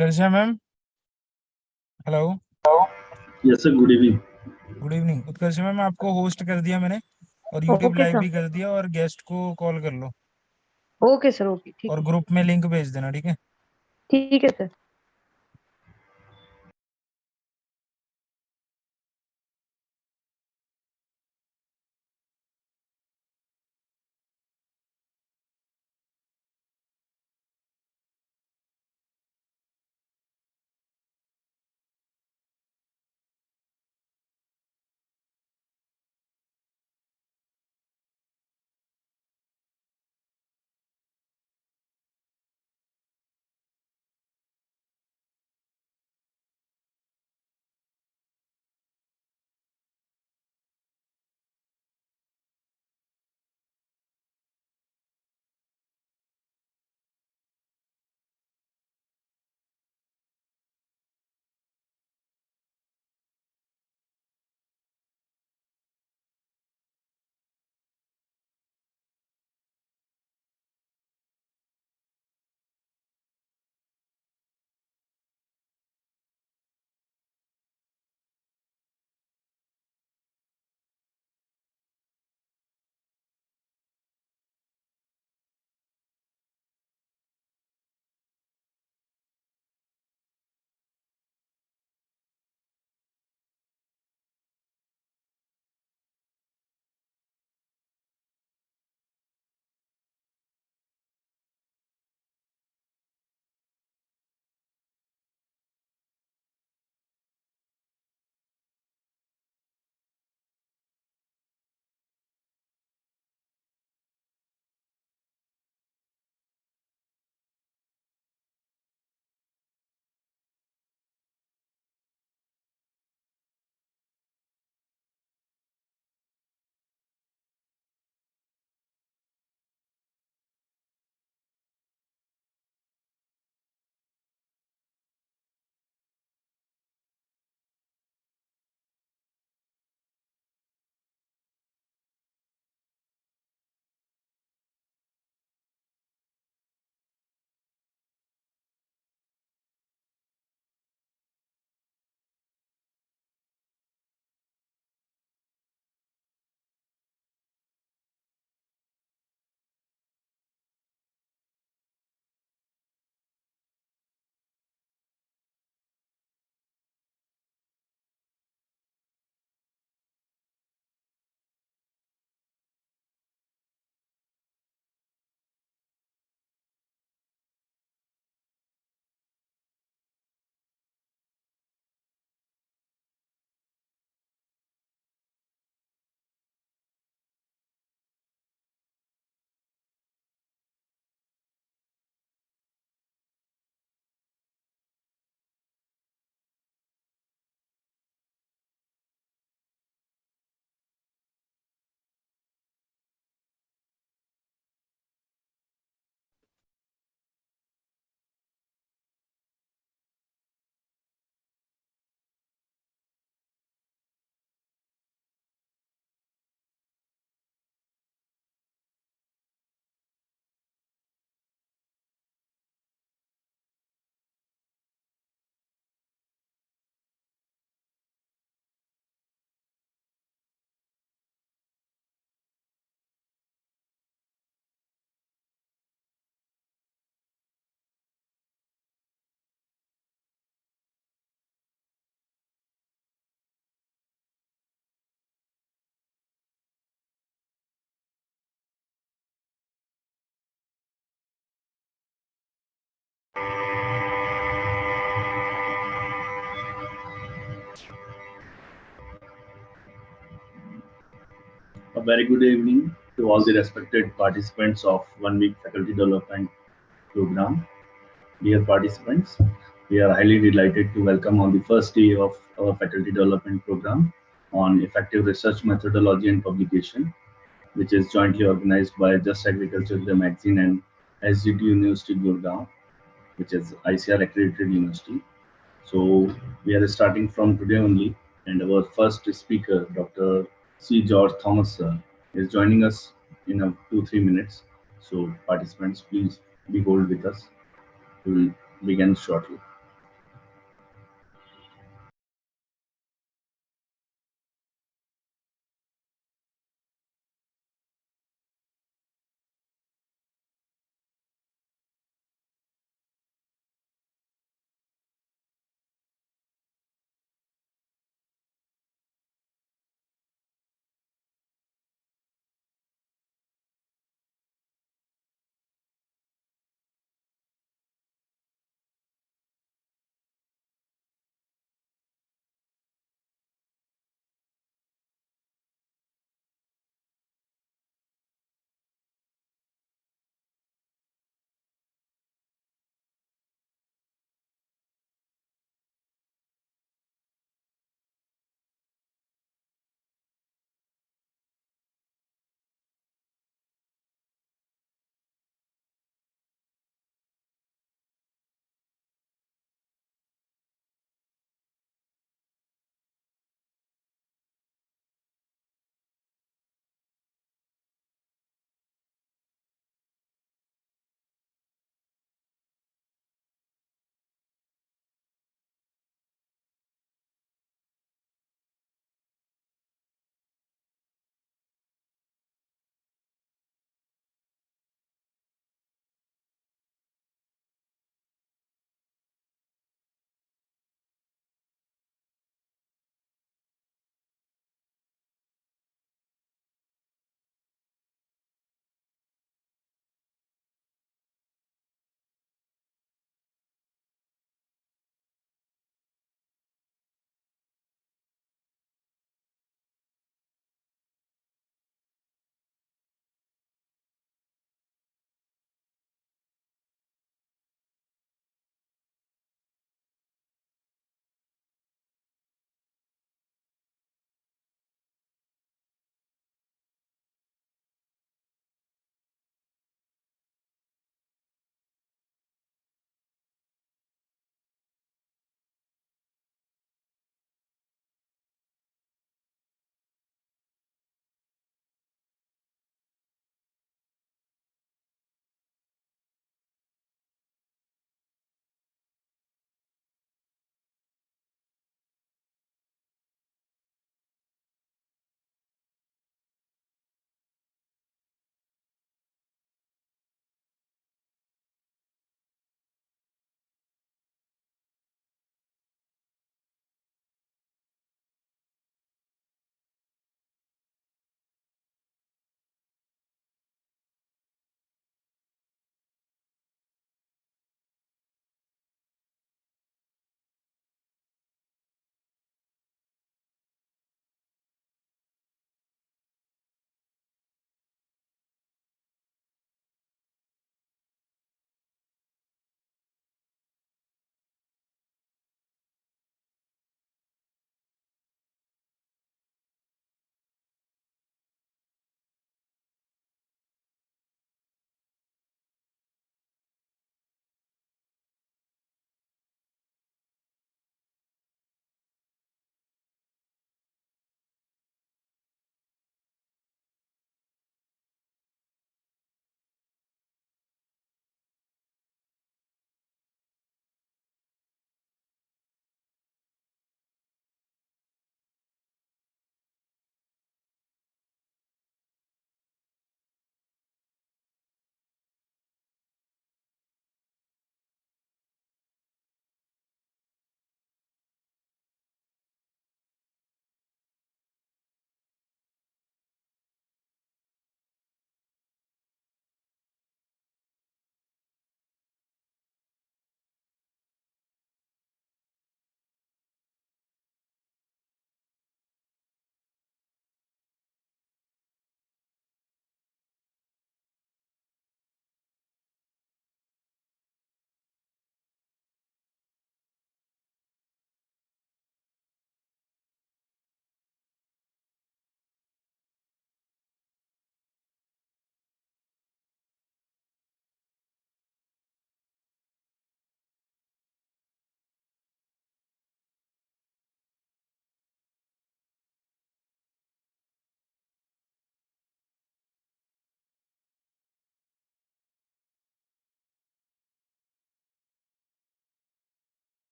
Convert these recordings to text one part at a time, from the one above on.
Karsha ma'am, hello, yes sir, good evening. Good evening. Utkarsh ma'am, आपको host कर दिया मैंने और यूट्यूब ओके लाइव सर। भी कर दिया, और गेस्ट को कॉल कर लो ओके सर। ओके, ठीक और है। ग्रुप में लिंक भेज देना, ठीक है। ठीक है sir. A very good evening to all the respected participants of 1 week faculty development program. Dear participants, we are highly delighted to welcome on the first day of our faculty development program on effective research methodology and publication, which is jointly organized by Just Agriculture the magazine and SGT University Gurgaon, which is ICR accredited university. So we are starting from today only, and our first speaker, Dr. C. George Thomas, sir, is joining us in 2-3 minutes. So participants, please be hold with us. We will begin shortly.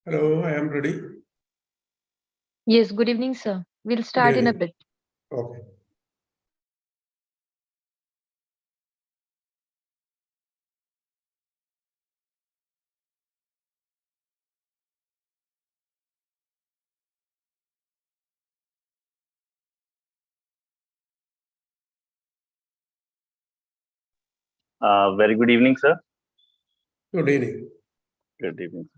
Hello, I am ready. Yes, good evening, sir. We'll start in a evening. bit. Okay. Very good evening, sir. Good evening. Good evening.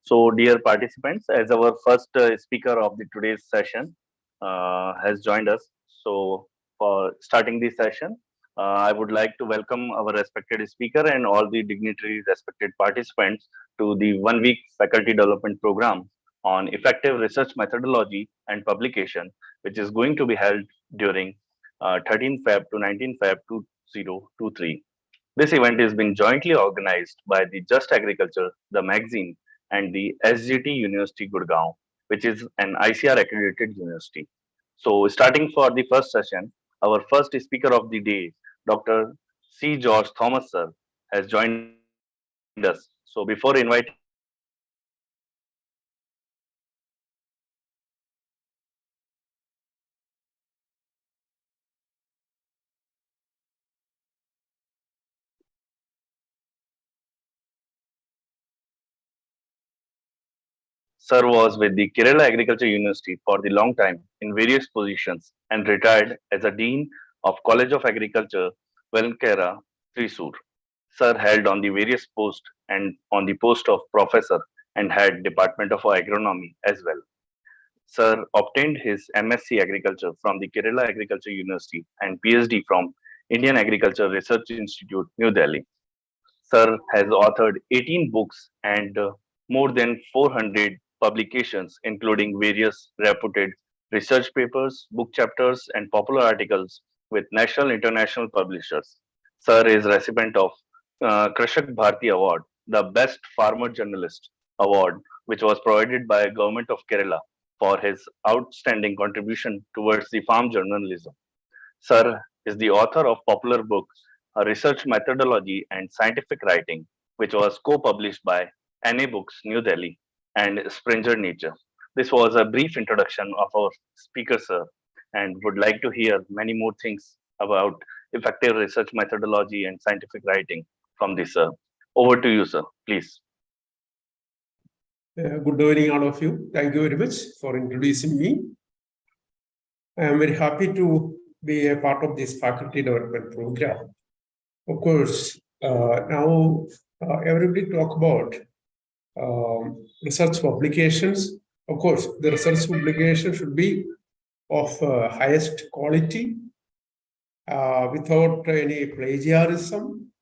So, dear participants, as our first speaker of the today's session has joined us, so for starting this session, I would like to welcome our respected speaker and all the dignitary respected participants to the 1 week faculty development program on effective research methodology and publication, which is going to be held during 13 Feb to 19 Feb 2023. This event is being jointly organized by the Just Agriculture, the magazine, and the SGT University Gurgaon, which is an ICR accredited university. So, starting for the first session, our first speaker of the day, Dr. C. George Thomas, sir, has joined us. So, before inviting him to share his insights on effective research methodology and publication, I would like to invite our respected speaker, Dr. C. George Thomas, sir, to share his insights on effective research methodology and publication. Over to you, sir. Sir was with the Kerala Agriculture University for the long time in various positions and retired as a Dean of College of Agriculture, Velkera, Thrissur. Sir held on the various posts and on the post of professor and had Department of Agronomy as well. Sir obtained his MSc Agriculture from the Kerala Agriculture University and PhD from Indian Agriculture Research Institute, New Delhi. Sir has authored 18 books and more than 400 publications, including various reputed research papers, book chapters, and popular articles with national international publishers. Sir is recipient of Krashak Bharti Award, the Best Farmer Journalist Award, which was provided by Government of Kerala for his outstanding contribution towards the farm journalism. Sir is the author of popular book A Research Methodology and Scientific Writing, which was co-published by NA Books, New Delhi, and Springer Nature. This was a brief introduction of our speaker, sir, and would like to hear many more things about effective research methodology and scientific writing from this, sir. Over to you, sir, please. Good evening, all of you. Thank you very much for introducing me. I am very happy to be a part of this faculty development program. Of course, now everybody talk about research publications. Of course, the research publication should be of highest quality, without any plagiarism,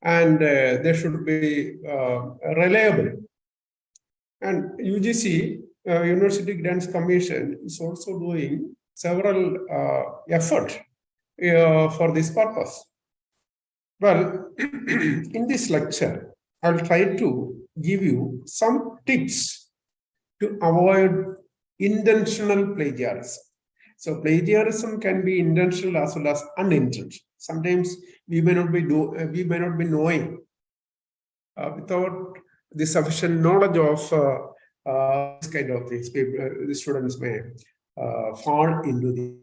and they should be reliable. And UGC, University Grants Commission, is also doing several efforts for this purpose. Well, in this lecture, I'll try to give you some tips to avoid intentional plagiarism. So plagiarism can be intentional as well as unintentional. Sometimes we may not be knowing without the sufficient knowledge of this kind of things. The students may fall into the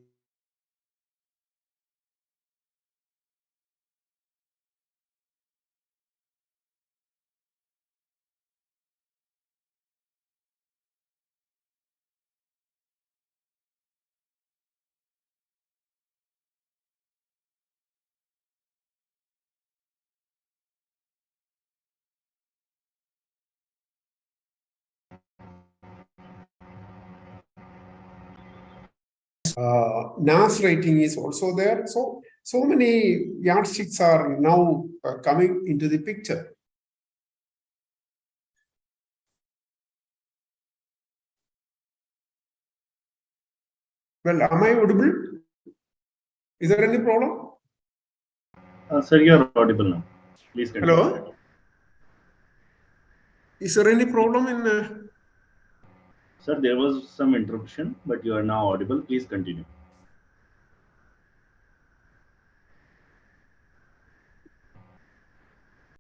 NAS rating is also there. So many yardsticks are now coming into the picture. Well, am I audible? Is there any problem? Sir, you are audible now. Please continue. Hello? Is there any problem in... Sir, there was some interruption, but you are now audible. Please continue.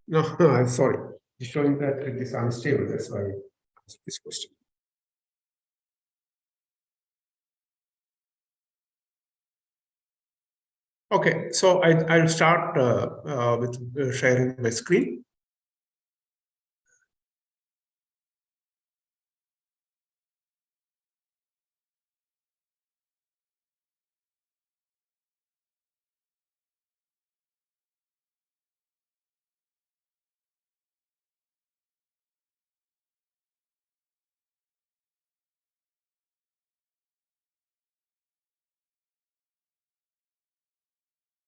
No, I'm sorry. It's showing that it is unstable. That's why I asked this question. Okay, so I'll start with sharing my screen.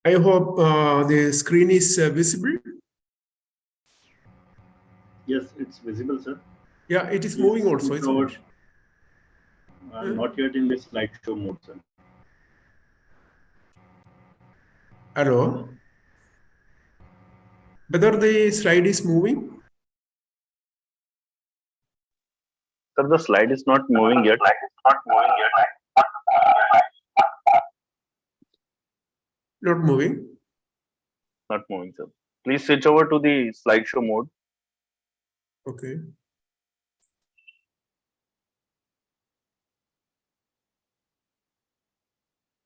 I hope the screen is visible. Yes, it's visible, sir. Yeah, it is Please moving also, switch isn't over. it? Not yet in the slideshow mode, sir. Hello? Whether the slide is moving? Sir, the slide is not moving yet. Not moving. Not moving, sir. Please switch over to the slideshow mode. Okay.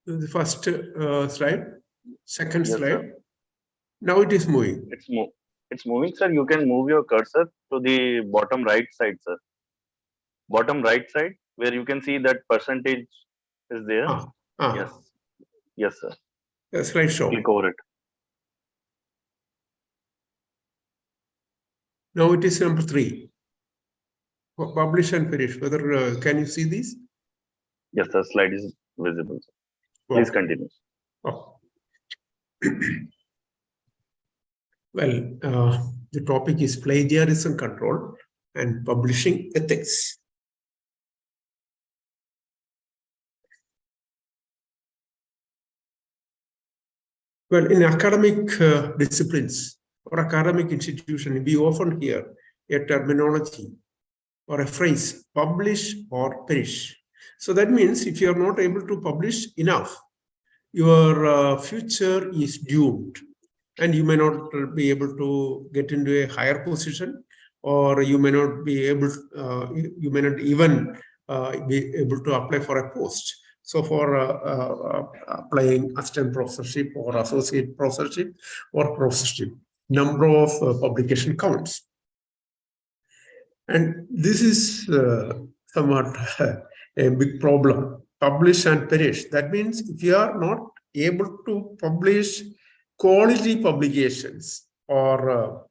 The first slide, second Yes, slide. sir. Now it is moving. It's moving, sir. You can move your cursor to the bottom right side, sir. Bottom right side, where you can see that percentage is there. Yes. Yes, sir. Slideshow. Click over it. Now it is number 3. Publish and finish. Whether can you see this? Yes, the slide is visible, sir. Please continue. Oh. Well, the topic is plagiarism control and publishing ethics. Well, in academic disciplines or academic institution, we often hear a terminology or a phrase, publish or perish. So that means if you are not able to publish enough, your future is doomed, and you may not be able to get into a higher position, or you may not be able, you may not even be able to apply for a post. So for applying assistant professorship or associate professorship or professorship, number of publication counts. And this is somewhat a big problem. Publish and perish. That means if you are not able to publish quality publications or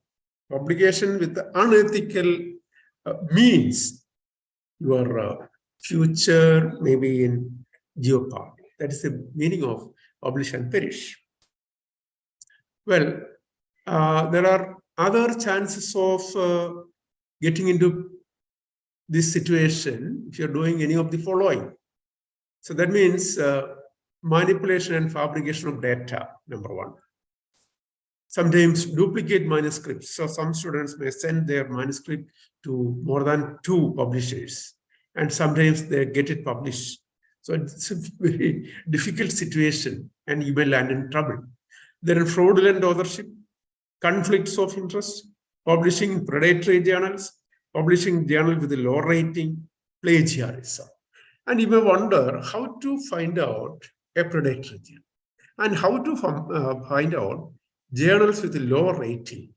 publication with unethical means, your future may be in jeopardy. That is the meaning of publish and perish. Well, there are other chances of getting into this situation if you're doing any of the following. So that means manipulation and fabrication of data, number 1. Sometimes duplicate manuscripts. So some students may send their manuscript to more than 2 publishers, and sometimes they get it published. So it's a very difficult situation, and you may land in trouble. There are fraudulent authorship, conflicts of interest, publishing in predatory journals, publishing journal with a low rating, plagiarism. And you may wonder how to find out a predatory journal and how to find out journals with a low rating.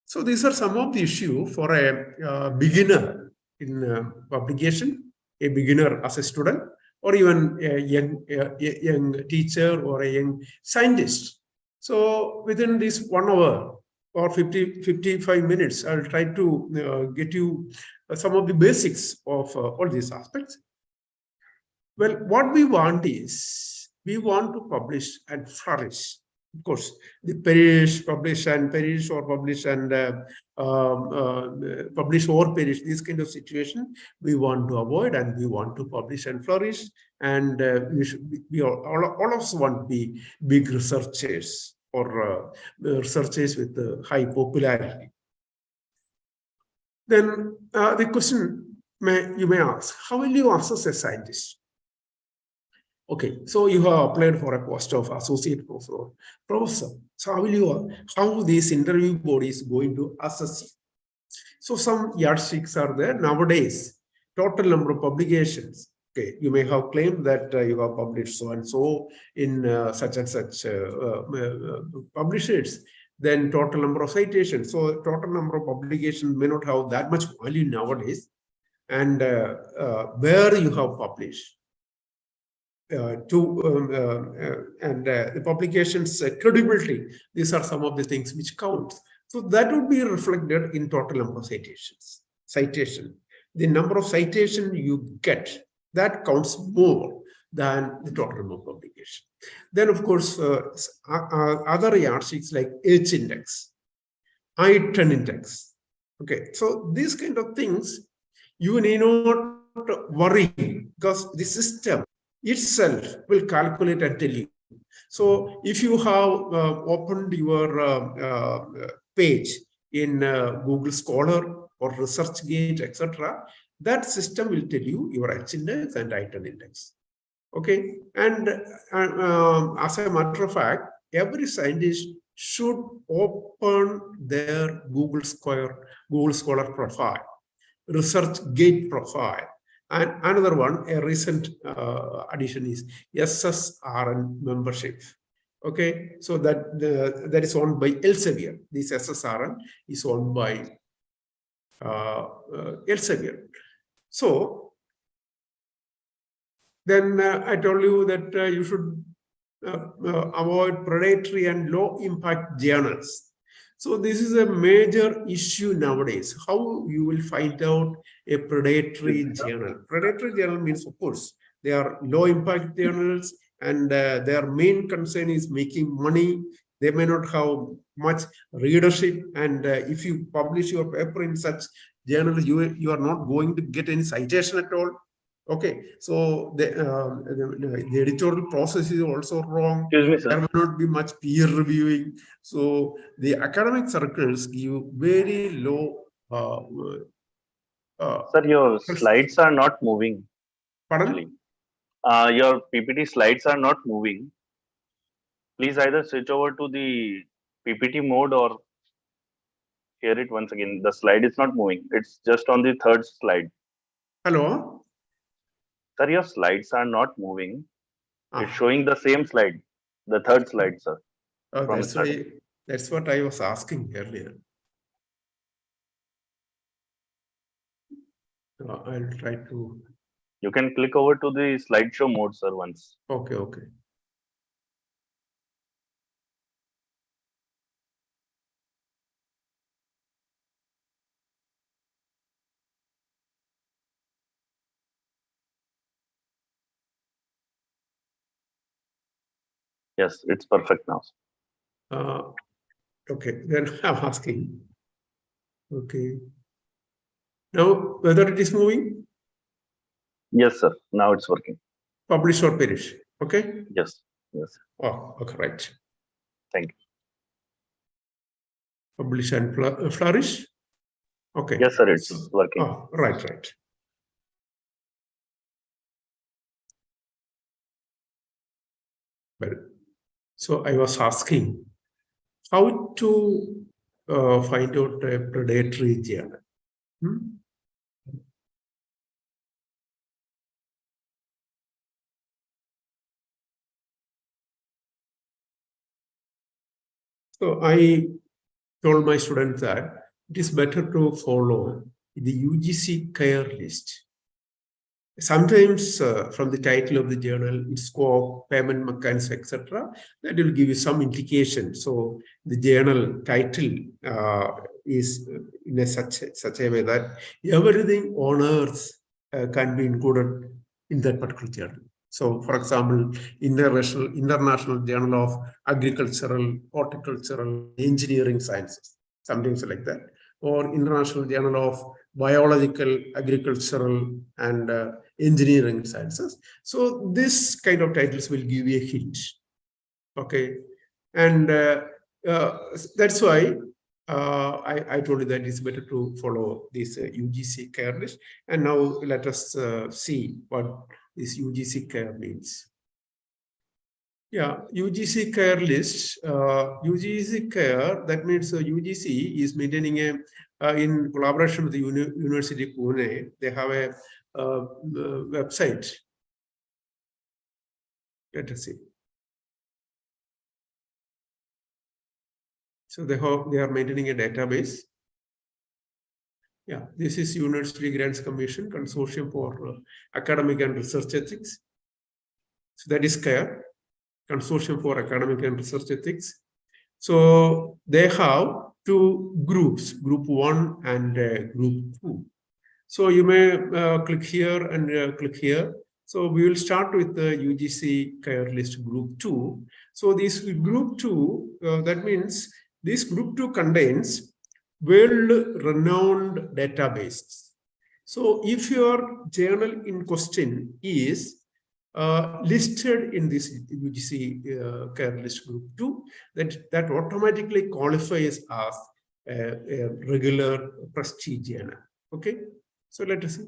So these are some of the issues for a beginner in publication, a beginner as a student, or even a young teacher or a young scientist. So within this 1 hour or 55 minutes, I'll try to get you some of the basics of all these aspects. Well, what we want is, we want to publish and flourish. Of course, the publish and perish, or publish and publish or perish, this kind of situation we want to avoid, and we want to publish and flourish. And we should be, all of us want to be big researchers or researchers with high popularity. Then the question you may ask, how will you assess a scientist? Okay, so you have applied for a post of associate professor or professor. So how this interview body is going to assess you? So some yardsticks are there nowadays. Total number of publications. Okay, you may have claimed that you have published so and so in such and such publishers. Then total number of citations. So total number of publications may not have that much value nowadays. And where you have published. The publications credibility. These are some of the things which count. So that would be reflected in total number of citations. The number of citation you get, that counts more than the total number of publication. Then of course, other yardsticks like H index, I-10 index. Okay, so these kind of things you need not worry because the system itself will calculate and tell you. So if you have opened your page in Google Scholar or ResearchGate, etc., that system will tell you your H index and I-10 index. Okay, and as a matter of fact, every scientist should open their Google Scholar profile, ResearchGate profile. And another one, a recent addition is SSRN membership. Okay, so that is owned by Elsevier. This SSRN is owned by Elsevier. So then I told you that you should avoid predatory and low impact journals. So this is a major issue nowadays. How you will find out a predatory journal? Predatory journal means, of course, they are low impact journals and their main concern is making money. They may not have much readership. And if you publish your paper in such journals, you are not going to get any citation at all. Okay, so the editorial process is also wrong. Excuse me, sir. There will not be much peer reviewing. So the academic circles give very low. Sir, your slides are not moving. Pardon? Your PPT slides are not moving. Please either switch over to the PPT mode or share it once again. The slide is not moving. It's just on the third slide. Hello? Sir, your slides are not moving. It's showing the same slide, the third slide, sir. That's what I was asking earlier. I'll try to. You can click over to the slideshow mode, sir, once. Okay, okay. Yes, it's perfect now. Okay, then I'm asking. Okay. Now, whether it is moving? Yes, sir. Now it's working. Publish or perish. Okay? Yes. Yes. Oh, okay, right. Thank you. Publish and flourish. Okay. Yes, sir. It's working. Oh, right, right. Well, so I was asking how to find out a predatory journal. So I told my students that it is better to follow the UGC care list. Sometimes from the title of the journal, its scope, payment mechanism, etc., that will give you some indication. So the journal title is in such a way that everything on earth can be included in that particular journal. So, for example, International Journal of Agricultural, Horticultural, Engineering Sciences, something like that, or International Journal of Biological, Agricultural, and Engineering Sciences. So this kind of titles will give you a hint. Okay, and that's why I told you that it's better to follow this UGC care list. And now let us see what this UGC care means. Yeah, UGC care list. UGC care, that means UGC is maintaining a, in collaboration with the University Pune, they have a website. Let us see. So they are maintaining a database. Yeah, this is University Grants Commission Consortium for Academic and Research Ethics. So that is CARE, Consortium for Academic and Research Ethics. So they have two groups, Group 1 and Group 2. So you may click here and click here. So we will start with the UGC CARE list Group 2. So this Group 2, that means this Group 2 contains world-renowned databases. So if your journal in question is listed in this UGC CARE list Group 2, that automatically qualifies as a regular prestige journal. Okay, so let us see.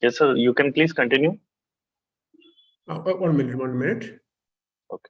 Yes, sir. You can please continue. 1 minute, 1 minute. Okay.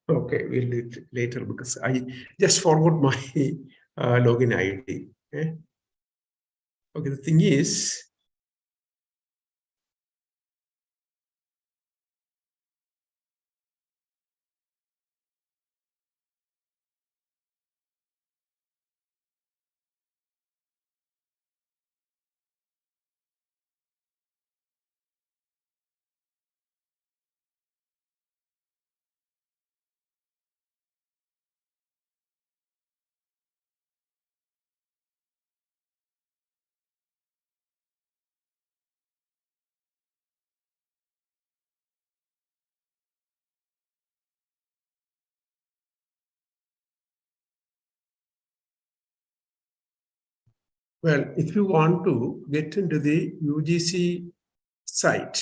Okay, we'll do it later because I just forgot my login ID. Okay. Okay, the thing is, well, if you want to get into the UGC site,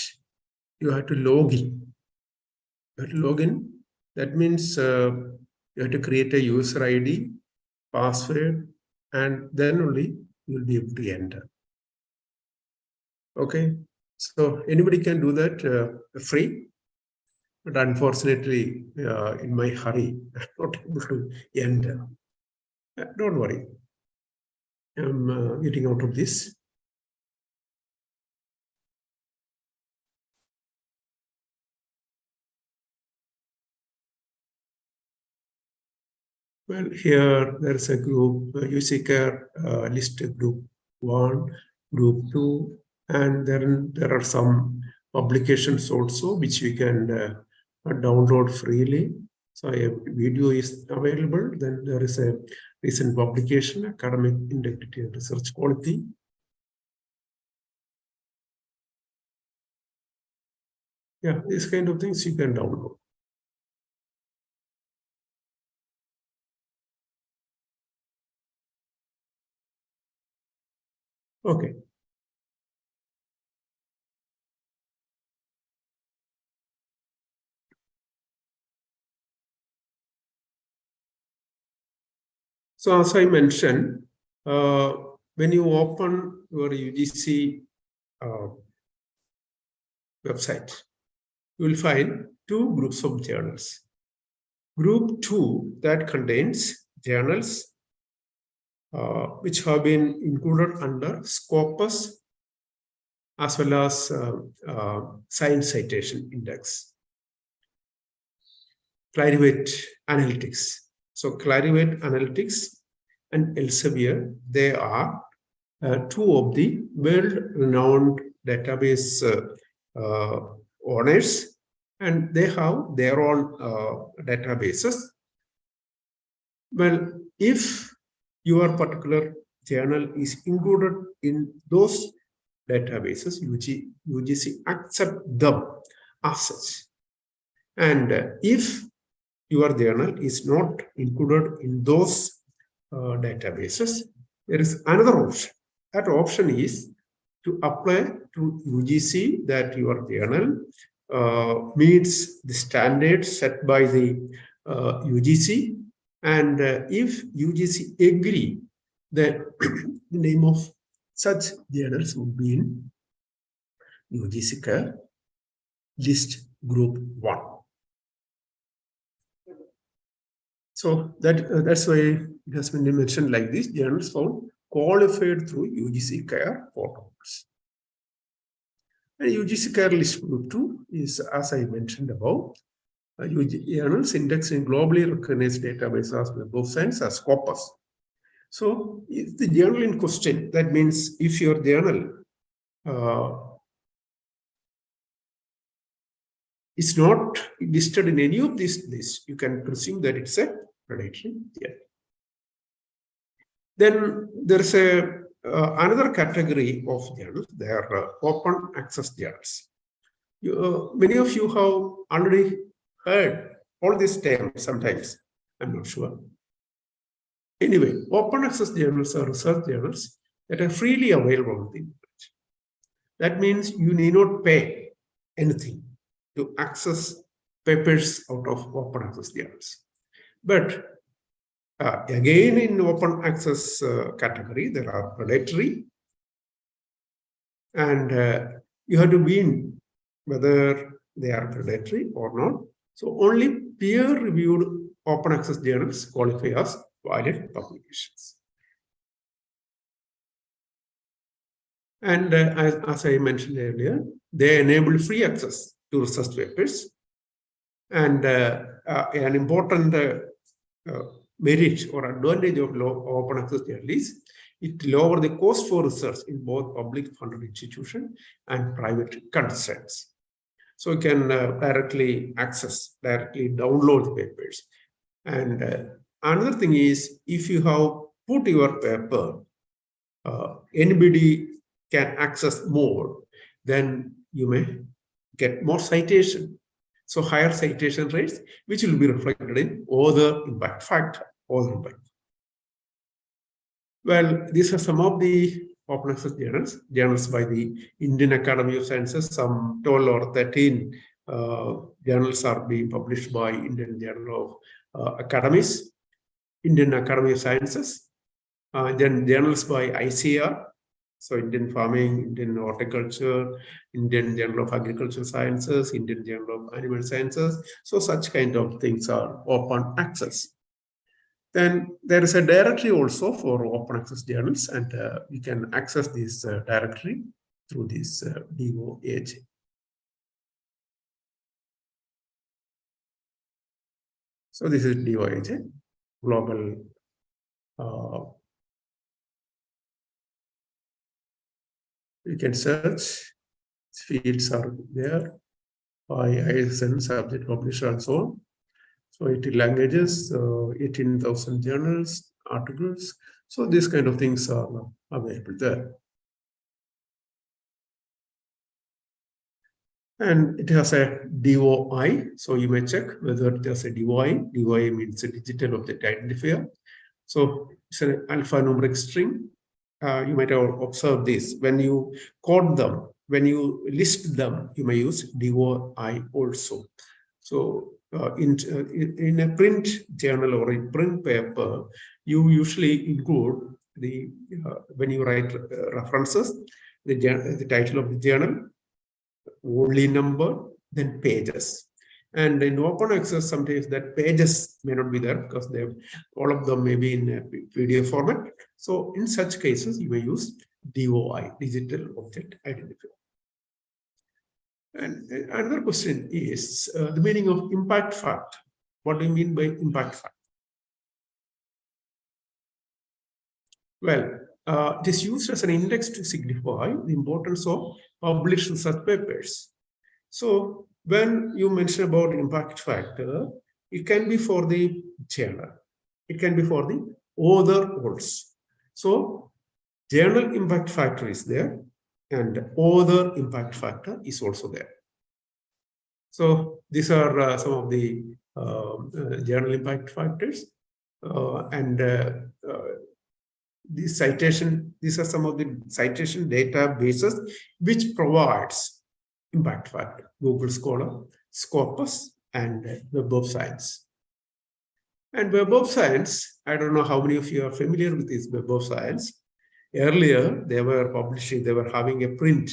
you have to log in. You have to log in. That means you have to create a user ID, password, and then only you will be able to enter. Okay, so anybody can do that free. but unfortunately, in my hurry, I'm not able to enter. Don't worry. I'm getting out of this. Well, here there's a group, UCCAR list group 1, group 2, and then there are some publications also which we can download freely. So a video is available. Then there is a recent publication, Academic Integrity and Research Quality. Yeah, these kind of things you can download. Okay. So as I mentioned, when you open your UGC website, you will find two groups of journals. Group 2 that contains journals which have been included under Scopus as well as Science Citation Index. Clarivate Analytics. So Clarivate Analytics and Elsevier, they are two of the world-renowned database owners, and they have their own databases. Well, if your particular journal is included in those databases, UGC accept them as such. And if your journal is not included in those databases, there is another option. That option is to apply to UGC that your journal meets the standards set by the UGC. And if UGC agree, then the name of such journals would be in UGC list group 1. So that's why it has been mentioned like this: journals found qualified through UGC portals. And UGC list group 2 is, as I mentioned above, journals indexed in globally recognized databases as Web of Science as Scopus. So if the journal in question, that means if your journal is not listed in any of these lists, you can presume that it's a predatory journal. Then there's another category of journals. They are open access journals. Many of you have already heard all these terms sometimes. I'm not sure. Anyway, open access journals are research journals that are freely available on the internet. That means you need not pay anything to access papers out of open access journals. But again, in open access category, there are predatory, and you have to wean whether they are predatory or not. So only peer-reviewed open access journals qualify as valid publications. And as I mentioned earlier, they enable free access to research papers. And an important merit or advantage of open access journal is it lowers the cost for research in both public funded institutions and private concerns. So you can directly download the papers. And another thing is, if you have put your paper, anybody can access more, then you may get more citation. So higher citation rates, which will be reflected in author impact factor, author impact. Well, these are some of the open access journals by the Indian Academy of Sciences. Some 12 or 13 journals are being published by Indian Journal of Academies, Indian Academy of Sciences, then journals by ICR, So Indian Farming, Indian Horticulture, Indian Journal of Agricultural Sciences, Indian Journal of Animal Sciences. So such kind of things are open access. Then there is a directory also for open access journals, and you can access this directory through this DOAJ. So this is DOAJ, global you can search, fields are there by ISN, subject, publisher, and so on. So 80 languages, 18,000 journals, articles. So these kind of things are available there. And it has a DOI. So you may check whether it has a DOI. DOI means a digital object identifier. So it's an alphanumeric string. You might have observed this. When you code them, when you list them, you may use DOI also. So in a print journal or a print paper, you usually include the when you write references, the title of the journal, only number, then pages. And in open access, sometimes that pages may not be there because they have, all of them may be in a PDF format. So in such cases, you may use DOI, digital object identifier. And another question is the meaning of impact fact. What do you mean by impact fact? Well, it is used as an index to signify the importance of published research papers. So when you mention about impact factor, it can be for the journal. It can be for the author also. So journal impact factor is there, and author impact factor is also there. So these are some of the journal impact factors, and these are some of the citation databases which provides impact factor: Google Scholar, Scopus, and Web of Science. And Web of Science, I don't know how many of you are familiar with this Web of Science. Earlier, they were having a print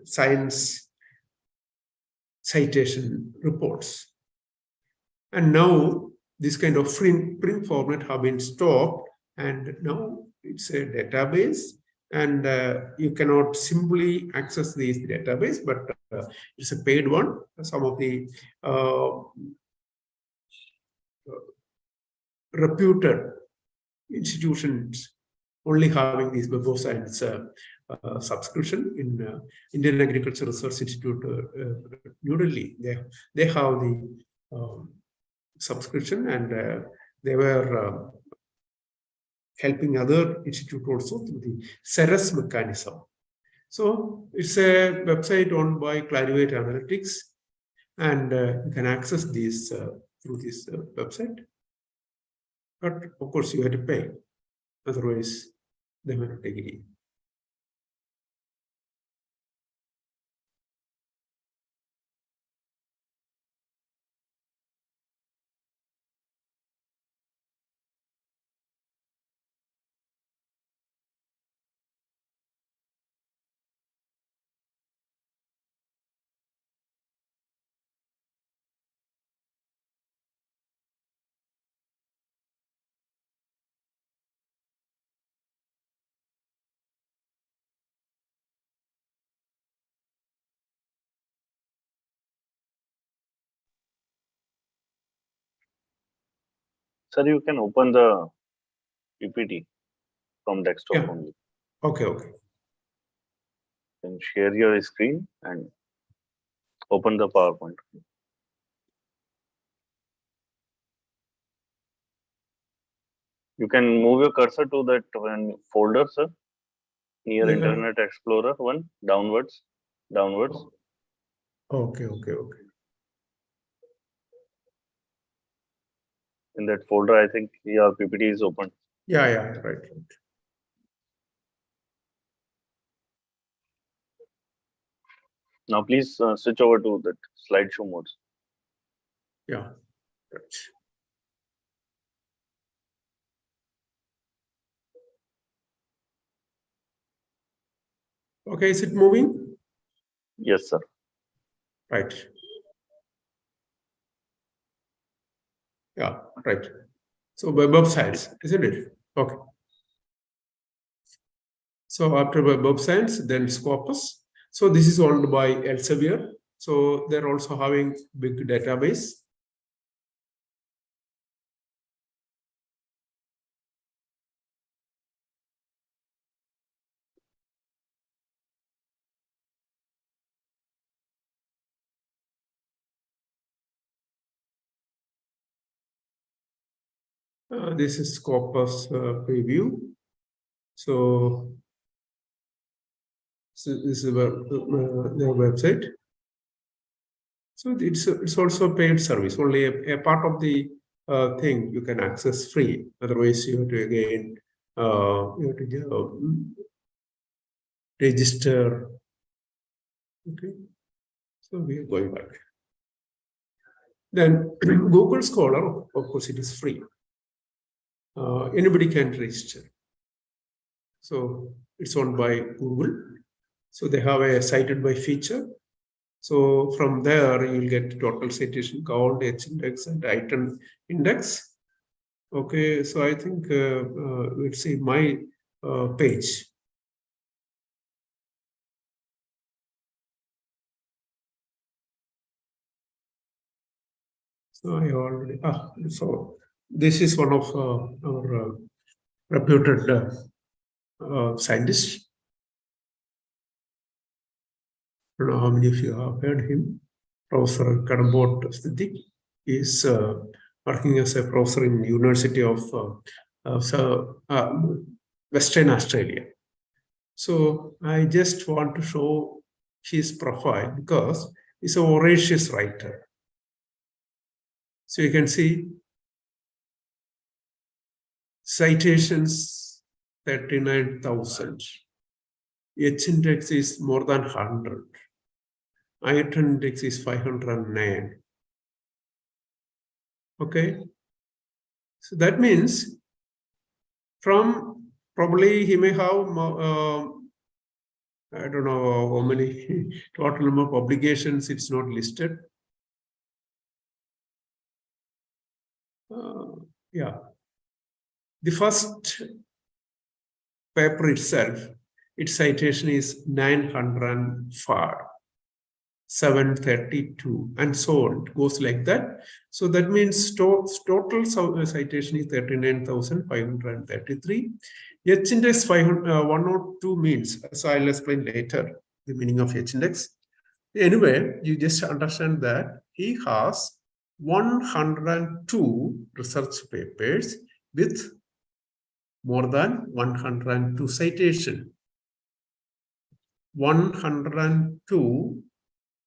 science citation reports. And now this kind of print format have been stopped, and now it's a database, and you cannot simply access this database, but it's a paid one. Some of the reputed institutions only having this Web of Science subscription. In Indian Agricultural Research Institute, New Delhi, they have the subscription, and they were helping other institute also through the CERES mechanism. So it's a website owned by Clarivate Analytics, and you can access this through this website. But of course, you have to pay. Otherwise, they may not take it in. Sir, you can open the PPT from desktop only. Okay. Then share your screen and open the PowerPoint. You can move your cursor to that one folder, sir, near Yeah. Internet Explorer one, downwards. Okay. In that folder, I think your PPT is open. Yeah, right. Now, please switch over to that slideshow mode. Yeah, right. Okay, is it moving? Yes, sir. Right. Yeah, right. So Web of Science, isn't it? Okay. So after Web of Science, then Scopus. So this is owned by Elsevier. So they're also having big database. This is Scopus preview. So this is their website. So it's also a paid service. Only a part of the thing you can access free. Otherwise, you have to again register. Okay. So we are going back. Then Google Scholar, of course, it is free. Anybody can register. So it's owned by Google. So they have a cited by feature. So from there, you'll get total citation count, H-index, and item index. Okay, so I think let's see my page. So I already, so this is one of our reputed scientists. I don't know how many of you have heard him. Professor Kadambot Sthiti is working as a professor in University of Western Australia. So I just want to show his profile because he's a voracious writer. So you can see citations 39,000. H-index is more than 100. Item index is 509. Okay. So that means from probably he may have I don't know how many total number of publications, it's not listed. Yeah. The first paper itself, its citation is 905, 732, and so on. It goes like that. So that means total citation is 39,533. H-index 102 means, so I'll explain later the meaning of H-index. Anyway, you just understand that he has 102 research papers with more than 102 citation. 102,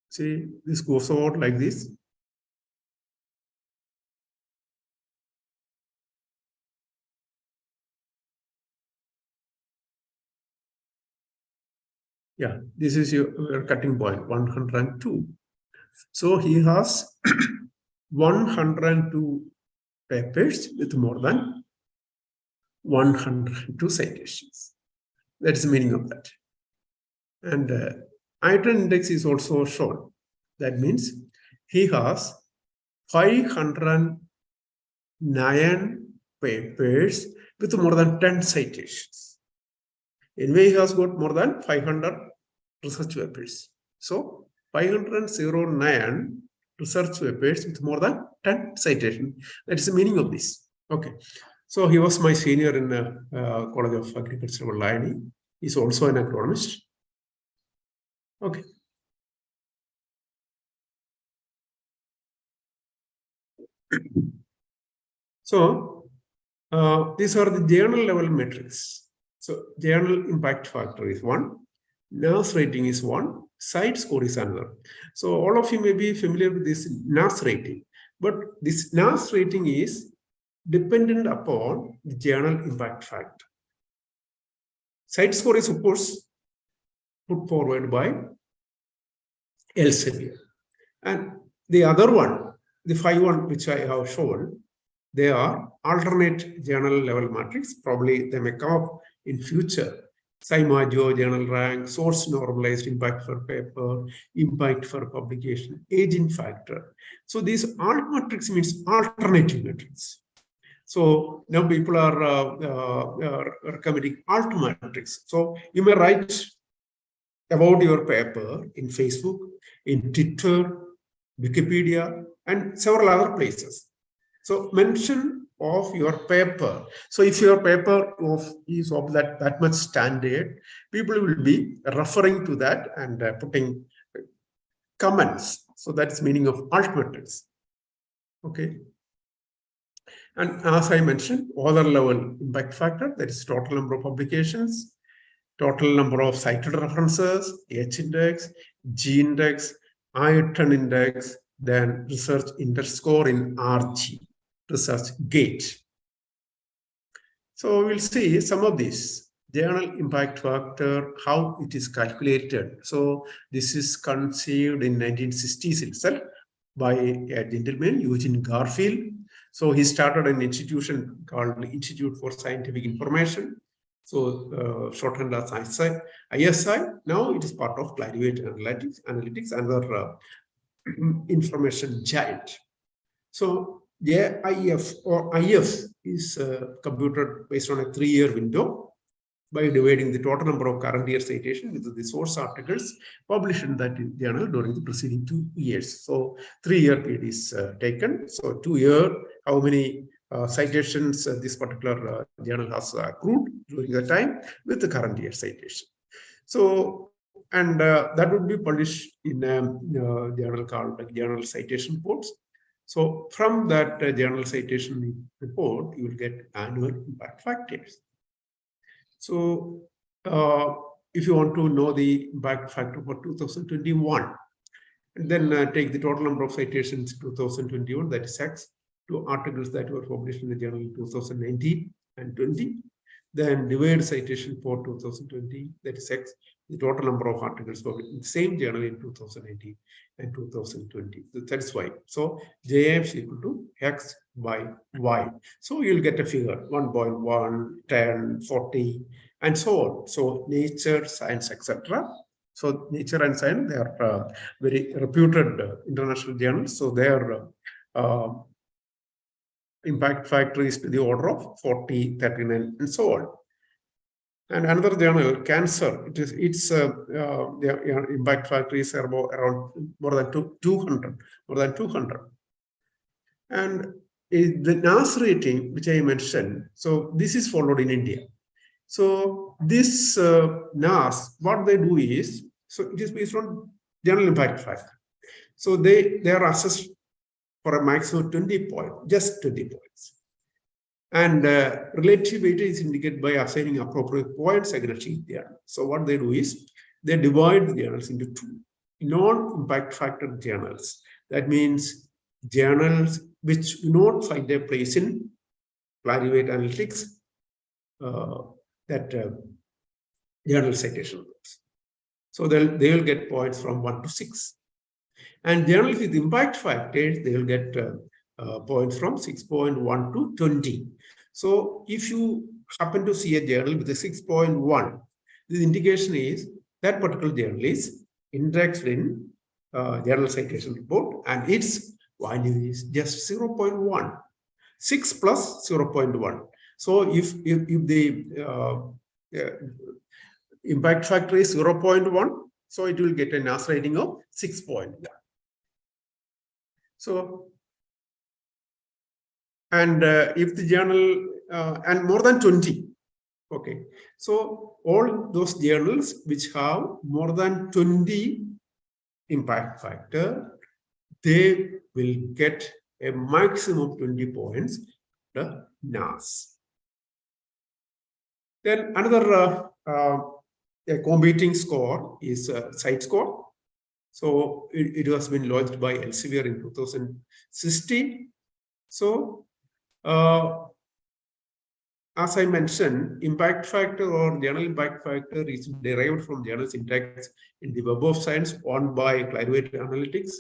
see, this goes out like this. Yeah, this is your cutting point, 102. So he has 102 papers with more than 102 citations. That's the meaning of that. And item index is also shown. That means he has 509 papers with more than 10 citations. Anyway, he has got more than 500 research papers. So 509 research papers with more than 10 citations. That is the meaning of this. Okay. So he was my senior in College of Agriculture, Vallayani. He's also an agronomist. Okay. So these are the journal level metrics. So journal impact factor is 1, NAS rating is 1, site score is another. So all of you may be familiar with this NAS rating, but this NAS rating is dependent upon the journal impact factor. Site score is, of course, put forward by Elsevier. And the other one, the 5 which I have shown, they are alternate journal level matrix. Probably they may come up in future. Saimajo, journal rank, source normalized, impact for paper, impact for publication, aging factor. So these alt metrics means alternative metrics. So now people are recommending alt metrics. So you may write about your paper in Facebook, in Twitter, Wikipedia, and several other places. So mention of your paper. So if your paper is of that much standard, people will be referring to that and putting comments. So that's meaning of alt metrics. Okay. And as I mentioned, other level impact factor, that is total number of publications, total number of cited references, H-index, G-index, item index, then research index score in RG, research gate. So we'll see some of these. Journal impact factor, how it is calculated. So this is conceived in 1960s itself by a gentleman, Eugene Garfield. So he started an institution called Institute for Scientific Information. So shorthand as ISI. Now it is part of Clarivate Analytics, another information giant. So IF or IF is computed based on a 3-year window by dividing the total number of current year citations with the source articles published in that journal during the preceding 2 years. So 3-year period is taken. So 2 years, how many citations this particular journal has accrued during the time with the current year citation. So, and that would be published in a journal called Journal Citation Reports. So from that journal citation report, you will get annual impact factors. So if you want to know the impact factor for 2021, and then take the total number of citations 2021, that is X, to articles that were published in the journal in 2019 and 20, then divide citation for 2020, that is X, the total number of articles published in the same journal in 2019 and 2020. That is Y. So JM is equal to X by Y. So you'll get a figure 1.1, 10, 40, and so on. So Nature, Science, etc. So Nature and Science, they are very reputed international journals. So their impact factor is to the order of 40, 39, and so on. And another journal, Cancer, its impact factor is around more than 200. And the NAS rating, which I mentioned, so this is followed in India. So this NAS, what they do is, so it is based on journal impact factor. So they are assessed for a maximum 20 points, just 20 points. And relative weightage is indicated by assigning appropriate points against each journal. So what they do is, they divide the journals into 2 non-impact factor journals. That means journals which do not find their place in Clarivate Analytics, journal citation books. So they will get points from 1 to 6. And journals with impact factors, they will get points from 6.1 to 20. So if you happen to see a journal with a 6.1, the indication is that particular journal is indexed in journal citation report, and its value is just 0.1. 6 plus 0.1. So if the impact factor is 0.1, so it will get a NAS rating of 6.1. So, and if the journal, and more than 20, okay. So all those journals which have more than 20 impact factor, they will get a maximum 20 points, the NAS. Then another a competing score is site score. So it has been launched by Elsevier in 2016. So as I mentioned, impact factor or journal impact factor is derived from journals index in the Web of Science owned by Clarivate Analytics,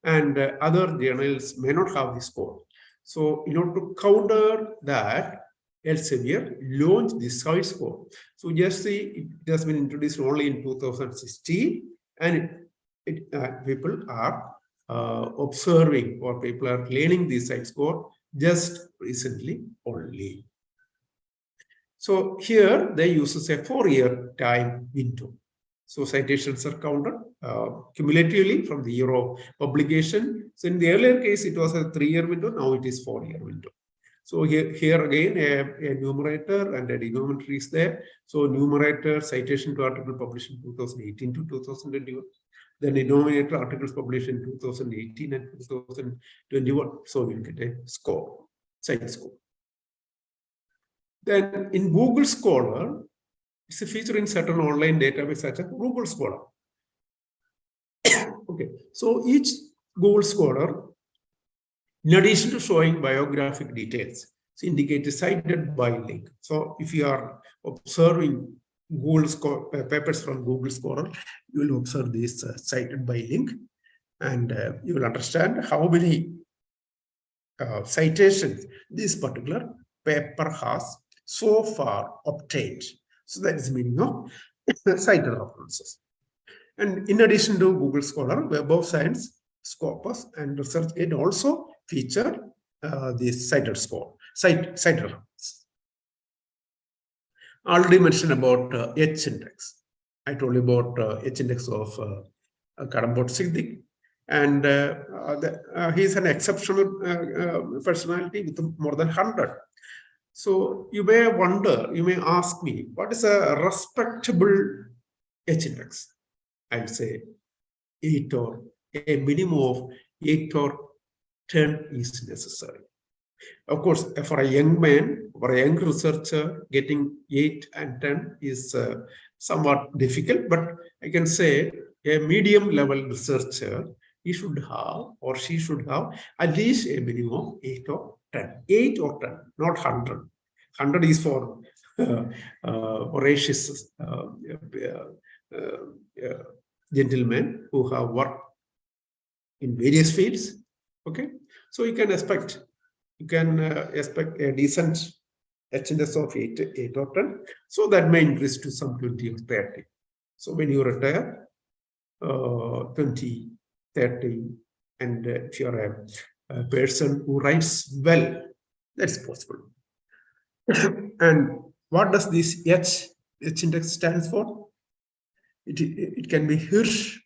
and other journals may not have this score. So in order to counter that, Elsevier launched the site score. So just see, it has been introduced only in 2016, and people are observing, or people are learning the site score just recently only. So here they use a 4-year time window. So citations are counted cumulatively from the year of publication. So in the earlier case, it was a 3-year window. Now it is 4-year window. So here again, a numerator and a denominator is there. So numerator, citation to article published in 2018 to 2021. Then denominator, articles published in 2018 and 2021. So we'll get a score, site score. Then in Google Scholar, it's a feature in certain online database such as Google Scholar. Okay, so each Google Scholar, in addition to showing biographic details, it's indicated cited by link. So if you are observing Google papers from Google Scholar, you will observe this cited by link, and you will understand how many citations this particular paper has so far obtained. So that is the meaning of cited references. And in addition to Google Scholar, Web of Science, Scopus, and ResearchGate also feature this cited score, cited references. Already mentioned about H-index. I told you about H-index of Karambot Siddiq, and he's an exceptional personality with more than 100. So you may wonder, you may ask me, what is a respectable H-index? I'd say 8, or a minimum of 8 or 10 is necessary. Of course, for a young man, for a young researcher, getting 8 and 10 is somewhat difficult, but I can say a medium level researcher, he should have, or she should have, at least a minimum of 8 or 10. 8 or 10, not 100. 100 is for voracious gentlemen who have worked in various fields. Okay, so you can expect a decent H-index of 8 or 10. So that may increase to some 20 or 30. So when you retire, 20, 30, and if you are a person who writes well, that's possible. And what does this H-index stands for? It can be Hirsch,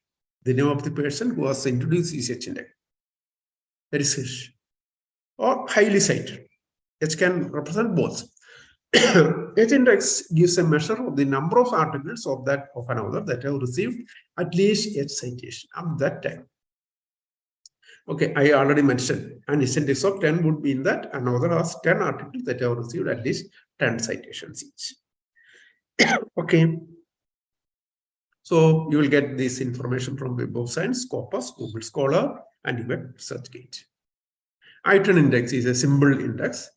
the name of the person who has introduced this H-index. That is Hirsch. Or highly cited. H can represent both. H-index gives a measure of the number of articles of an author that have received at least H citation at that time. Okay, I already mentioned an H-index of 10 would mean that an author has 10 articles that have received at least 10 citations each. Okay. So you will get this information from Web of Science, Scopus, Google Scholar, and even ResearchGate. item index is a symbol index.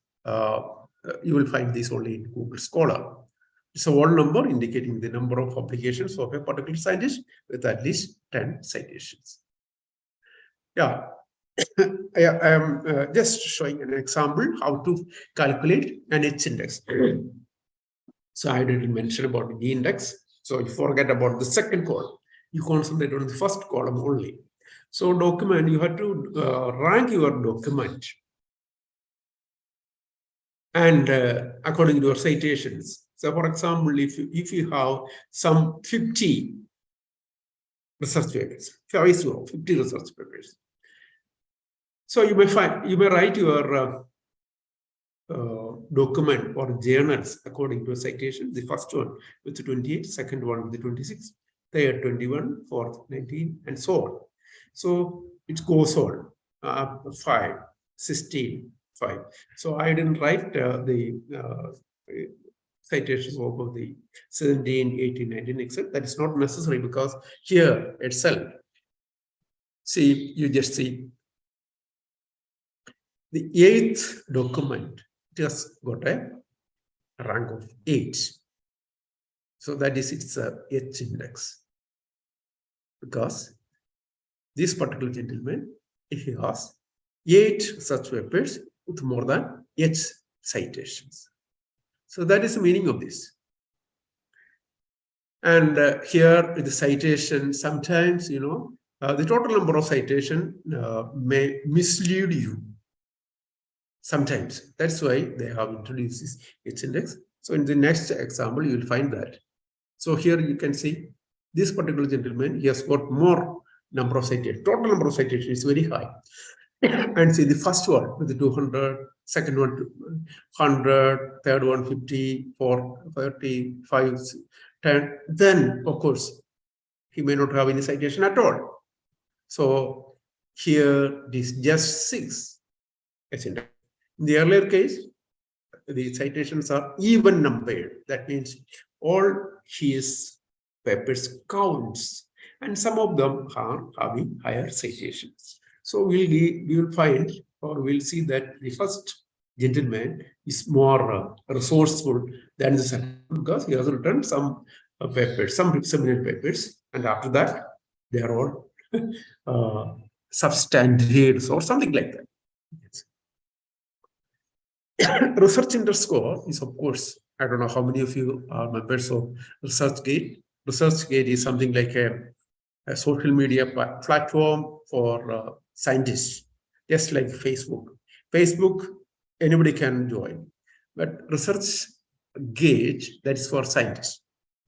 You will find this only in Google Scholar. It's a whole number indicating the number of publications of a particular scientist with at least 10 citations. Yeah, I am just showing an example how to calculate an H-index. So I didn't mention about the D-index. So you forget about the second column. You concentrate on the first column only. So document, you have to rank your document. And according to your citations. So for example, if you have some 50 research papers, 50 research papers. So you may write your document or journals according to a citation. The first one with 28, second one with 26, third 21, fourth 19, and so on. So it goes on 5, 16, 5. So I didn't write the citations over the 17, 18, 19, etc. That is not necessary because here itself, see, you just see the 8th document just got a rank of 8. So that is its H-index. Because this particular gentleman, he has 8 such papers with more than H citations. So that is the meaning of this. And here the citation, sometimes, the total number of citation may mislead you. Sometimes. That's why they have introduced this H-index. So in the next example, you will find that. So here you can see this particular gentleman, he has got more number of citations. Total number of citations is very high. And see the first one with the 200, second one 100, third one 50, 35, 10. Then, of course, he may not have any citation at all. So here it is just 6. In the earlier case, the citations are even numbered. That means all his papers counts, and some of them are having higher citations. So we will find, or we'll see that the first gentleman is more resourceful than the second, because he has written some papers, some seminal papers, and after that they are all substandard or something like that. Yes. Research underscore is, of course, I don't know how many of you are members of ResearchGate. ResearchGate is something like a social media platform for scientists, just like Facebook. Facebook, anybody can join, but ResearchGate, that is for scientists.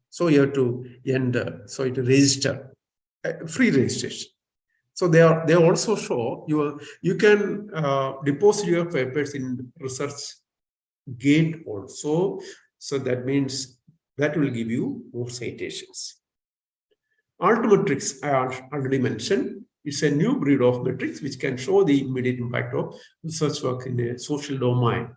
So you have to enter, so you have to register, free registration. So they also show you can deposit your papers in ResearchGate also. So that means that will give you more citations. Altmetrics, I already mentioned, it's a new breed of metrics which can show the immediate impact of research work in a social domain.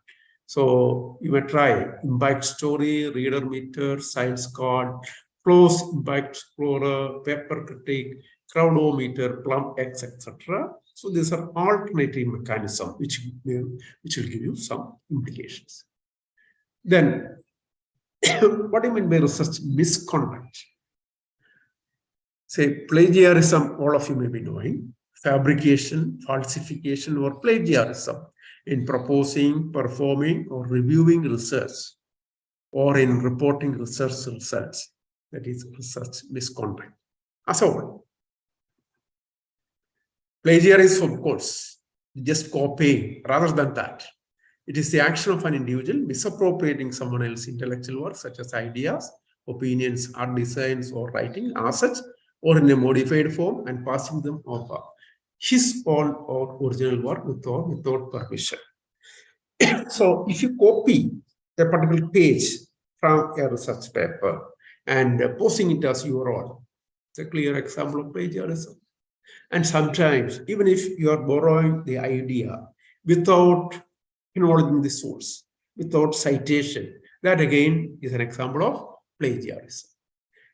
So you may try impact story, reader meter, science card, close impact explorer, paper critic, crowdometer, plum X, etc. So these are alternative mechanisms which will give you some implications. Then, what do you mean by research misconduct? Say plagiarism, all of you may be knowing, fabrication, falsification, or plagiarism in proposing, performing, or reviewing research, or in reporting research results. That is research misconduct. As a whole, plagiarism, of course, just copying. Rather than that, it is the action of an individual misappropriating someone else's intellectual work, such as ideas, opinions, art designs, or writing as such, or in a modified form, and passing them over his own or original work without permission. So if you copy a particular page from a research paper and posting it as your own, it's a clear example of plagiarism. And sometimes, even if you are borrowing the idea without acknowledging the source, without citation, that again is an example of plagiarism.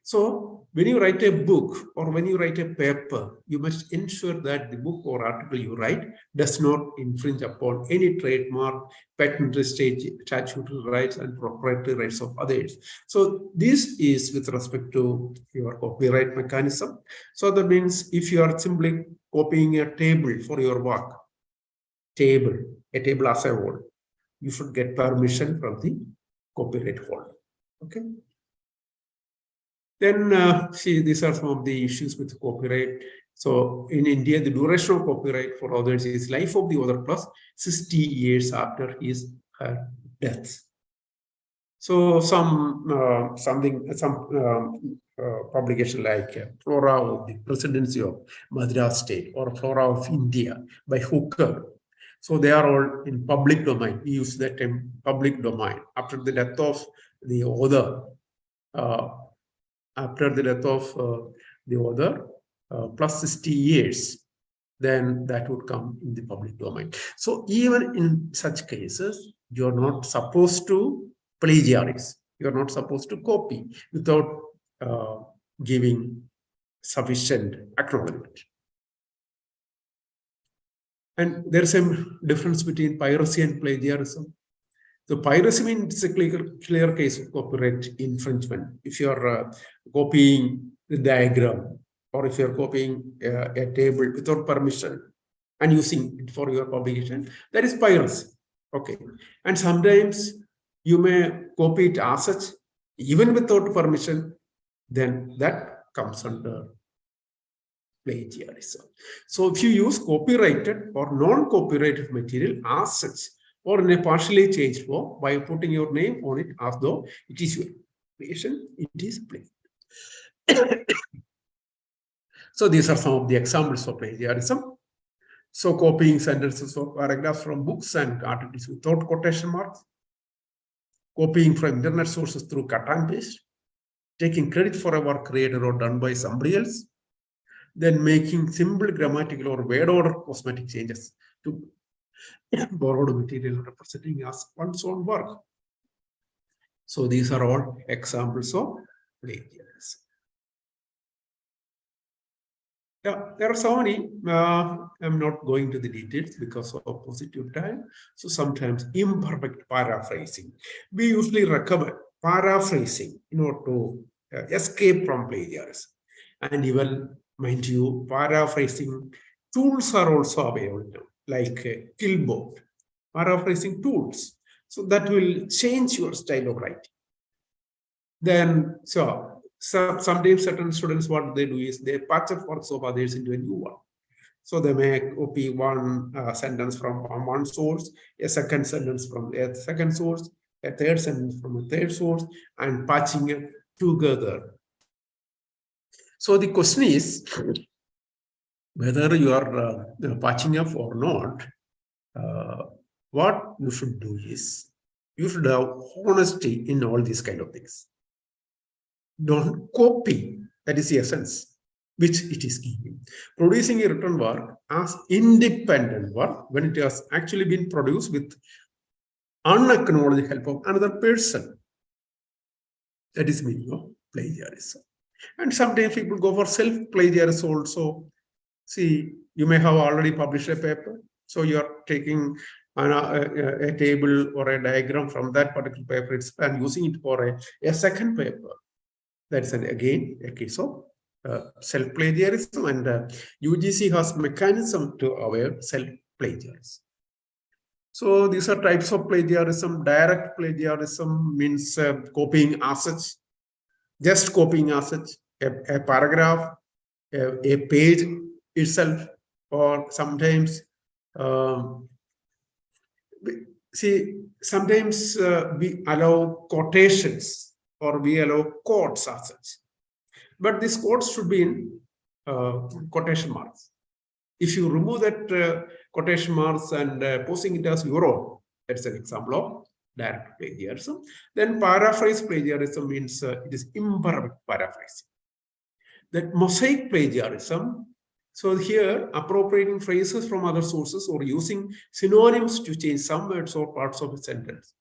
So when you write a book or when you write a paper, you must ensure that the book or article you write does not infringe upon any trademark, patent, statutory rights, and proprietary rights of others. So this is with respect to your copyright mechanism. So that means if you are simply copying a table for your work, a table as a whole, you should get permission from the copyright holder. Okay. Then see, these are some of the issues with copyright. So in India, the duration of copyright for authors is life of the author plus 60 years after his death. So some publication like Flora of the Presidency of Madras State or Flora of India by Hooker. So they are all in public domain. We use that term public domain. After the death of the author, plus 60 years, then that would come in the public domain. So even in such cases, you're not supposed to plagiarize. You're not supposed to copy without giving sufficient acknowledgement. And there's a difference between piracy and plagiarism. So piracy means a clear case of copyright infringement. If you're copying the diagram, or if you're copying a table without permission and using it for your publication, that is piracy. Okay. And sometimes you may copy it as such, even without permission, then that comes under plagiarism. So if you use copyrighted or non-copyrighted material as such, or in a partially changed form by putting your name on it as though it is your creation, it is plagiarism. So these are some of the examples of plagiarism. So copying sentences or paragraphs from books and articles without quotation marks, copying from internet sources through cut and paste, taking credit for a work created or done by somebody else, then making simple grammatical or word order cosmetic changes to borrowed material representing as one's own work. So these are all examples of plagiarism. Yeah, there are so many. I'm not going to the details because of positive time. So sometimes imperfect paraphrasing. We usually recommend paraphrasing in order to escape from plagiarism. And even, mind you, paraphrasing tools are also available now, like Killboard, paraphrasing tools. So that will change your style of writing. Then, sometimes certain students, what they do is they patch up works of others into a new one. So they may copy one sentence from one source, a second sentence from a second source, a third sentence from a third source, and patching it together. So the question is whether you are patching up or not. What you should do is you should have honesty in all these kind of things. Don't copy, that is the essence, which it is giving. Producing a written work as independent work when it has actually been produced with unacknowledged help of another person. That is meaning of plagiarism. And sometimes people go for self-plagiarism also. See, you may have already published a paper, so you are taking a table or a diagram from that particular paper and using it for a second paper. That's again a case of self-plagiarism, and UGC has mechanism to avoid self-plagiarism. So these are types of plagiarism. Direct plagiarism means copying as such, just copying as such, a paragraph, a page itself, or sometimes sometimes we allow quotations or we allow chords as such. But these chords should be in quotation marks. If you remove that quotation marks and posting it as your own, that's an example of direct plagiarism. Then paraphrase plagiarism means it is imperfect paraphrasing. That mosaic plagiarism, so here appropriating phrases from other sources or using synonyms to change some words or parts of a sentence,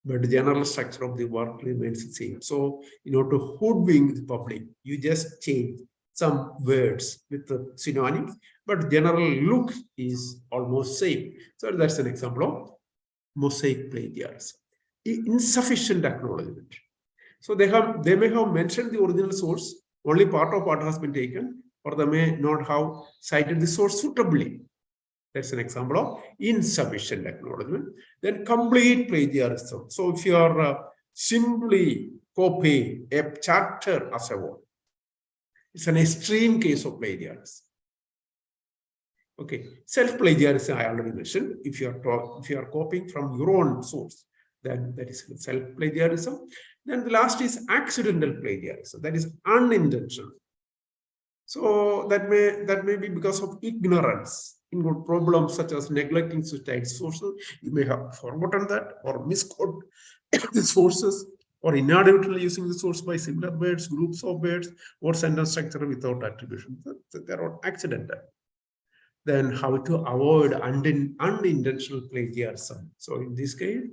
but the general structure of the work remains the same. So in order to hoodwink the public, you just change some words with the synonyms, but general look is almost same. So that's an example of mosaic plagiarism. Insufficient acknowledgement. So they may have mentioned the original source, only part of what has been taken, or they may not have cited the source suitably. That's an example of insufficient acknowledgement. Then complete plagiarism. So if you are simply copying a chapter as a whole, it's an extreme case of plagiarism. Okay, self-plagiarism I already mentioned. If you are copying from your own source, then that is self-plagiarism. Then the last is accidental plagiarism. That is unintentional. So that may be because of ignorance. Include problems such as neglecting cited sources. You may have forgotten that or misquote the sources, or inadequately using the source by similar words, groups of words, or sentence structure without attribution. They are accidental. Then how to avoid unintentional plagiarism. So in this case,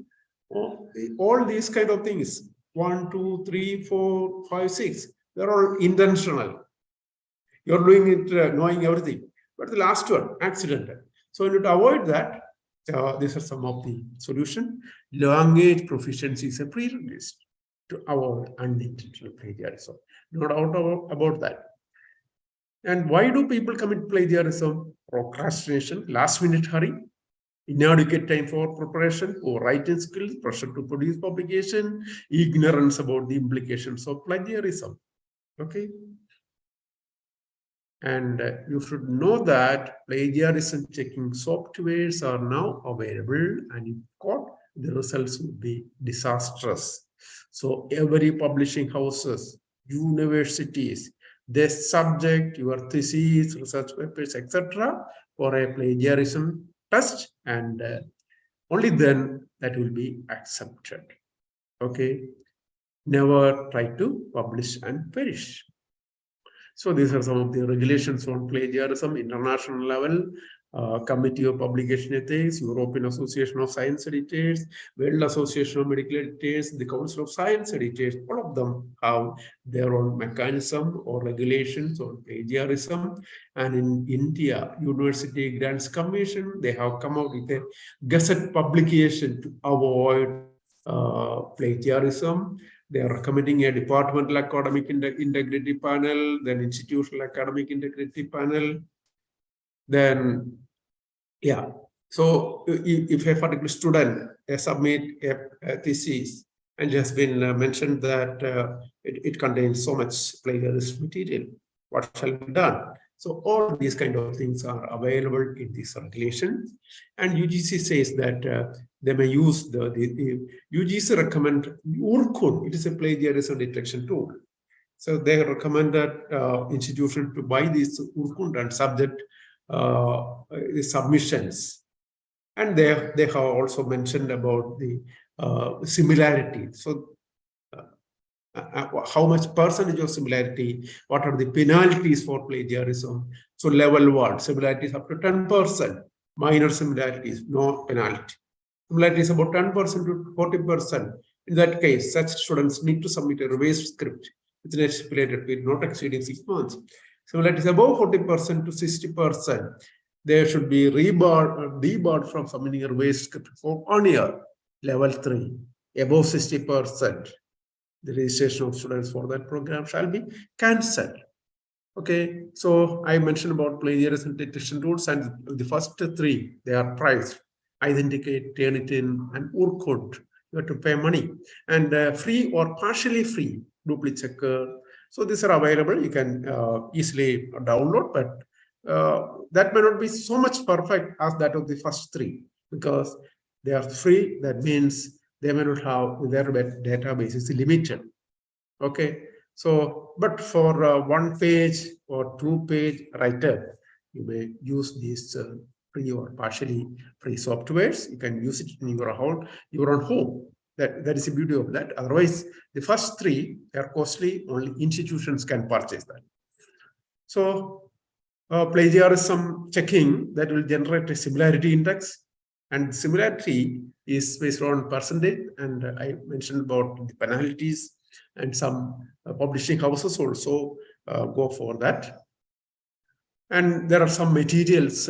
all these kind of things, 1, 2, 3, 4, 5, 6, they're all intentional. You're doing it knowing everything. But the last one, accidental. So in order to avoid that, these are some of the solution. Language proficiency is a prerequisite to avoid unintentional plagiarism. No doubt about that. And why do people commit plagiarism? Procrastination, last minute hurry, inadequate time for preparation, poor writing skills, pressure to produce publication, ignorance about the implications of plagiarism. Okay. And you should know that plagiarism checking softwares are now available, and if caught, the results will be disastrous. So every publishing houses, universities, they subject your thesis, research papers, etc., for a plagiarism test, and only then that will be accepted. Okay. Never try to publish and perish. So these are some of the regulations on plagiarism, international level, Committee of Publication Ethics, European Association of Science Editors, World Association of Medical Editors, the Council of Science Editors, all of them have their own mechanism or regulations on plagiarism. And in India, University Grants Commission, they have come out with a gazette publication to avoid plagiarism. They are recommending a departmental academic integrity panel, then institutional academic integrity panel. Then, yeah. So if a particular student submit a thesis and it has been mentioned that it contains so much plagiarism material, what shall be done? So all these kind of things are available in this regulation. And UGC says that they may use the UGC recommend unheard. It is a plagiarism detection tool. So they recommend that institution to buy this unheard and subject the submissions. And they have also mentioned about the similarity. So how much percentage of similarity, what are the penalties for plagiarism? So level 1, similarities up to 10%, minor similarities, no penalty. Similarity is about 10% to 40%. In that case, such students need to submit a revised script within a stipulated period, not exceeding 6 months. Similarity is above 40% to 60%. They should be debarred from submitting a revised script for 1 year. Level 3, above 60%. The registration of students for that program shall be cancelled. Okay, so I mentioned about plagiarism detection tools, and the first 3, they are priced. Authenticate, Turnitin, and unheard. You have to pay money. And free or partially free, duplicate checker. So these are available. You can easily download, but that may not be so much perfect as that of the first 3, because they are free. That means they may not have, their database is limited. Okay, so but for 1 page or 2 page writer, you may use these free or partially free softwares. You can use it in your own home. That is the beauty of that. Otherwise, the first 3 are costly. Only institutions can purchase that. So plagiarism checking, that will generate a similarity index, and similarity is based on percentage. And I mentioned about the penalties, and some publishing houses also go for that. And there are some materials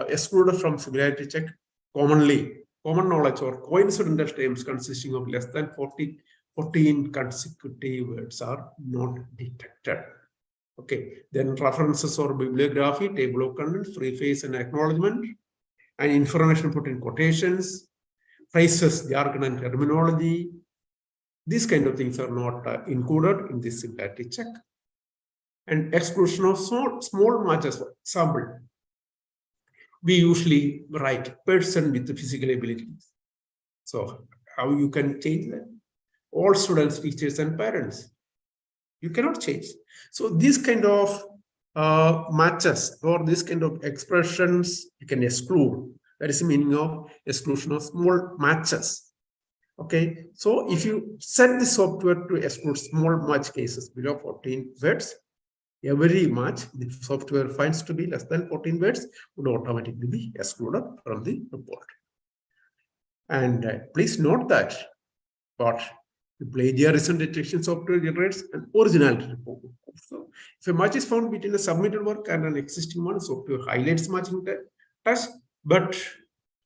excluded from similarity check. Common knowledge or coincidental terms consisting of less than 14 consecutive words are not detected. Okay, then references or bibliography, table of contents, preface and acknowledgement, and information put in quotations, phrases, jargon and terminology. These kind of things are not included in this similarity check. And exclusion of small matches. For example, we usually write person with the physical abilities. So how you can change that? All students, teachers, and parents. You cannot change. So these kind of matches or this kind of expressions you can exclude. That is the meaning of exclusion of small matches. Okay, so if you set the software to exclude small match cases below 14 words, every match the software finds to be less than 14 words would automatically be excluded from the report. And please note that what the plagiarism detection software generates an originality report. So if a match is found between a submitted work and an existing one, software highlights matching test. But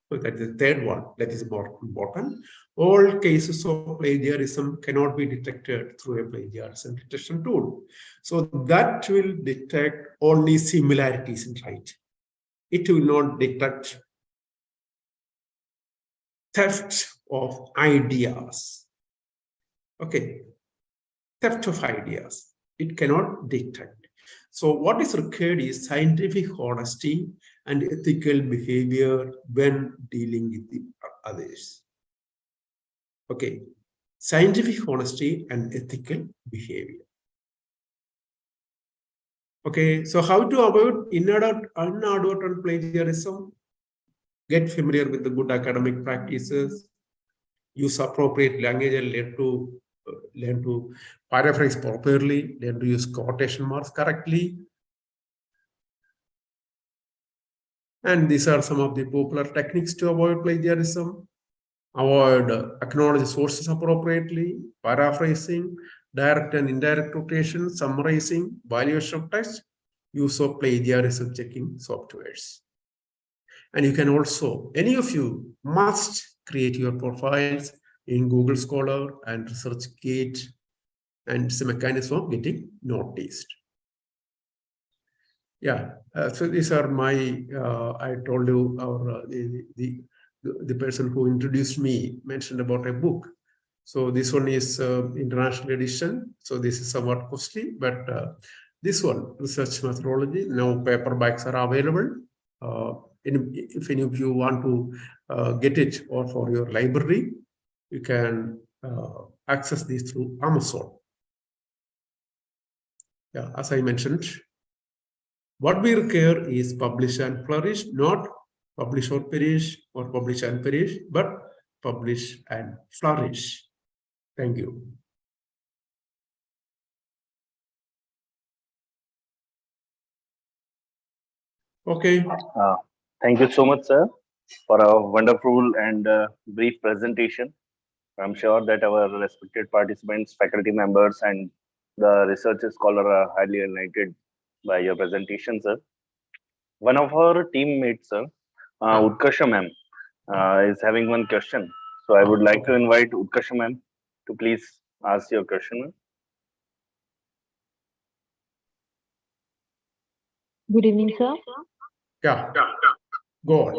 that is the third one, that is more important. All cases of plagiarism cannot be detected through a plagiarism detection tool. So that will detect only similarities in writing. It will not detect theft of ideas. Okay, theft of ideas. It cannot detect. So what is required is scientific honesty and ethical behavior when dealing with the others. Okay, scientific honesty and ethical behavior. Okay, so how to avoid inadvertent plagiarism? Get familiar with the good academic practices, use appropriate language, and learn to paraphrase properly, learn to use quotation marks correctly. And these are some of the popular techniques to avoid plagiarism. Avoid acknowledge sources appropriately, paraphrasing, direct and indirect quotation, summarizing, valuation of text, use of plagiarism checking softwares. And you can also, any of you must create your profiles in Google Scholar and ResearchGate, and it's a mechanism of getting noticed. Yeah, so these are my, I told you, the person who introduced me mentioned about a book. So this one is international edition. So this is somewhat costly, but this one, research methodology, now paperbacks are available. If any of you want to get it or for your library, you can access this through Amazon. Yeah, as I mentioned, what we require is publish and flourish, not publish or perish or publish and perish, but publish and flourish. Thank you. Okay. Thank you so much, sir, for a wonderful and brief presentation. I'm sure that our respected participants, faculty members, and the research scholar are highly enlightened by your presentation, sir. One of our teammates, sir, Utkasha ma'am, is having one question. So I would like to invite Utkasha ma'am to please ask your question. Good evening, sir. Yeah. Go on.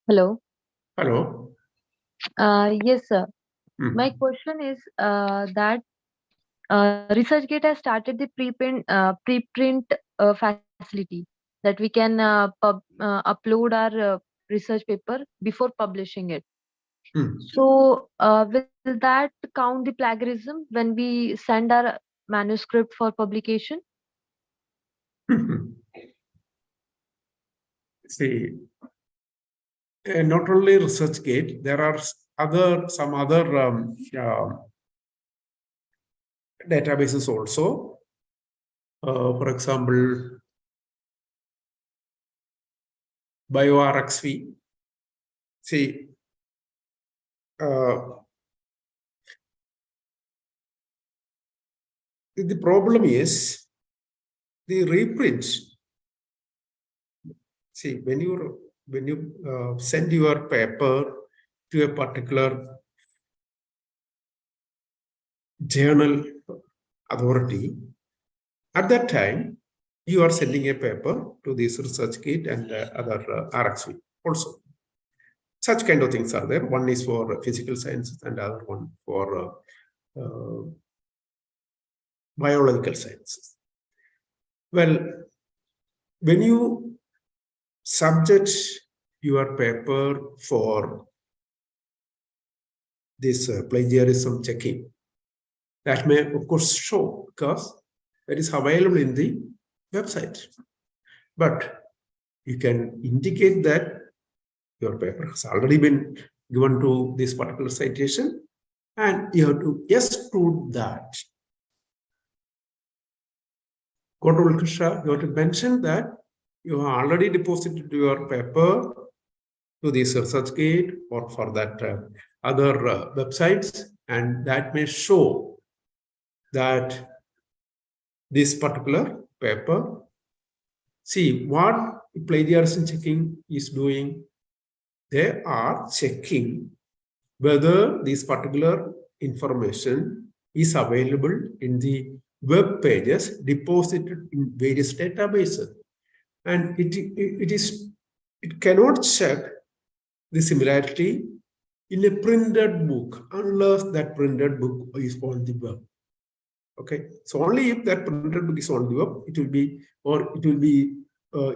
Hello. Hello. Yes, sir. Hmm. My question is that ResearchGate has started the preprint facility that we can upload our research paper before publishing it. Hmm. So will that count the plagiarism when we send our manuscript for publication? See, not only ResearchGate, there are some other databases also. For example, BioRxV. See, the problem is the reprint. See, when you send your paper to a particular journal authority, at that time you are sending a paper to this ResearchGate and other RxV also. Such kind of things are there. One is for physical sciences and other one for biological sciences. Well, when you subject your paper for this plagiarism checking, that may of course show because it is available in the website. But you can indicate that your paper has already been given to this particular citation, and you have to exclude that. Control Krishna, you have to mention that you have already deposited your paper to this ResearchGate or for that other websites, and that may show that this particular paper. See, what plagiarism checking is doing, they are checking whether this particular information is available in the web pages deposited in various databases. And it cannot check the similarity in a printed book unless that printed book is on the web. Okay, so only if that printed book is on the web, it will be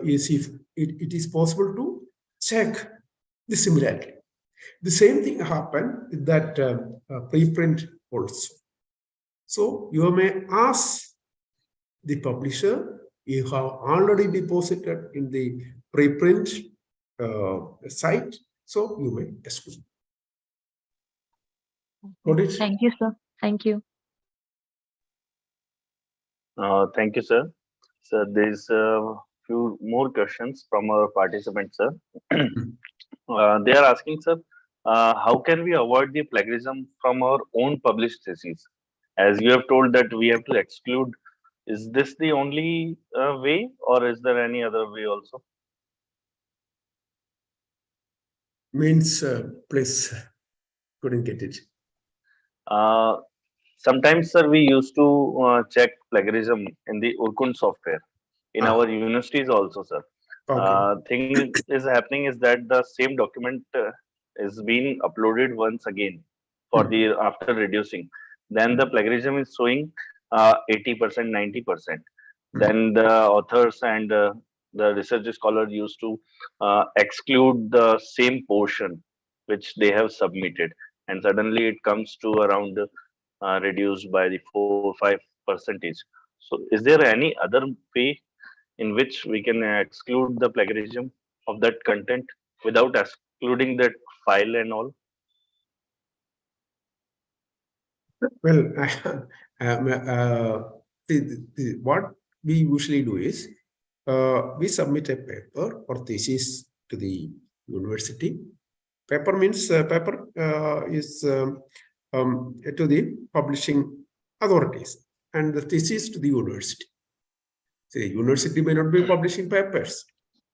is if it is possible to check the similarity. The same thing happened with that preprint also. So you may ask the publisher, you have already deposited in the preprint site, so you may exclude. Got it? Thank you, sir. Thank you. Thank you, sir. So there's a few more questions from our participants, sir. They are asking, sir, how can we avoid the plagiarism from our own published theses? As you have told that we have to exclude, is this the only way, or is there any other way also? Means, please, couldn't get it. Sometimes, sir, we used to check plagiarism in the Urkund software in our universities also, sir. Okay. Thing is happening is that the same document is being uploaded once again for the after reducing. Then the plagiarism is showing 80%, 90%. Then the authors and the research scholar used to exclude the same portion which they have submitted, and suddenly it comes to around reduced by the 4-5%. So is there any other way in which we can exclude the plagiarism of that content without excluding that file and all? Well, what we usually do is we submit a paper or thesis to the university. Paper means paper is to the publishing authorities, and the thesis to the university. So the university may not be publishing papers,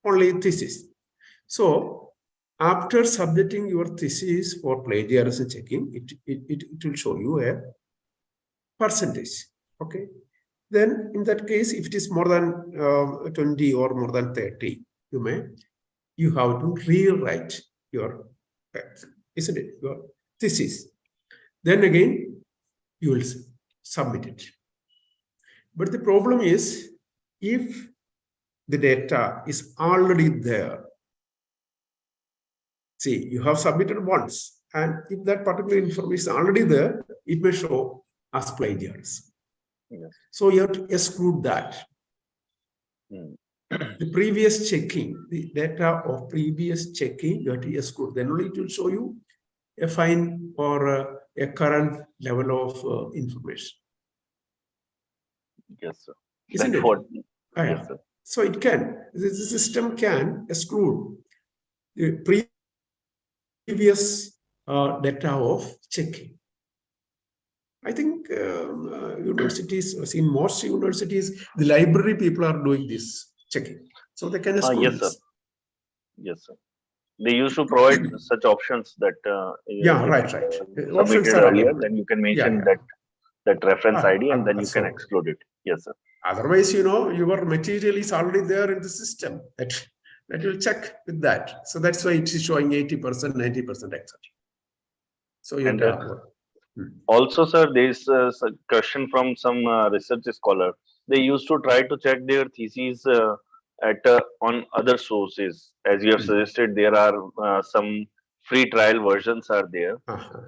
only thesis. So after submitting your thesis for plagiarism checking, it will show you a percentage. Okay. Then in that case, if it is more than 20 or more than 30, you have to rewrite your paper, isn't it? Your thesis. Then again, you will submit it. But the problem is, if the data is already there, see, you have submitted once, and if that particular information is already there, it may show as plagiarism. Yes. So you have to exclude that. The previous checking, the data of previous checking, you have to exclude. Then only it will show you a fine or a current level of information. Yes, sir. Isn't it? Yes, sir. So it can, the system can exclude the previous data of checking. I think universities, in most universities, the library people are doing this checking. So they can exclude yes, this. sir. Yes, sir. They used to provide such options that right. Submitted earlier, then you can mention that reference ID, and then you can exclude it. Yes, sir. Otherwise, your material is already there in the system. That will check with that. So that's why it is showing 80%, 90%, etc. So you have also, sir, there is a question from some research scholar. They used to try to check their theses on other sources. As you have suggested, there are some free trial versions are there.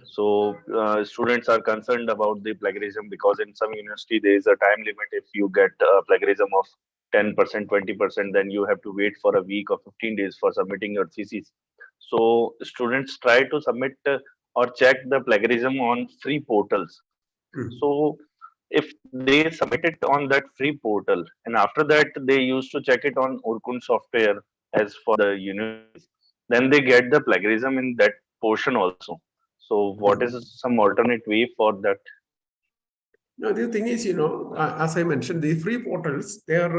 So students are concerned about the plagiarism, because in some university there is a time limit. If you get plagiarism of 10%, 20%, then you have to wait for a week or 15 days for submitting your thesis. So students try to submit or check the plagiarism on free portals. So if they submit it on that free portal, and after that they used to check it on Urkund software as for the university, then they get the plagiarism in that portion also. So what is some alternate way for that? No, the thing is, as I mentioned, the free portals, their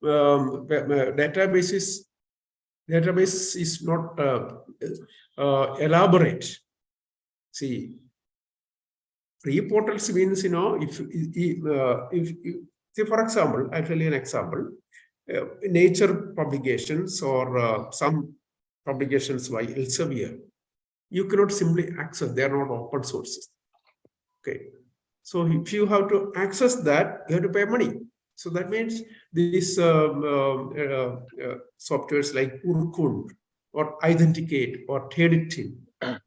database is not elaborate. See, Free portals means, if say, for example, I'll tell you an example. Nature publications or some publications by Elsevier, you cannot simply access, they are not open sources. Okay. So if you have to access that, you have to pay money. So that means these softwares like Urkund or Authenticate or Turnitin,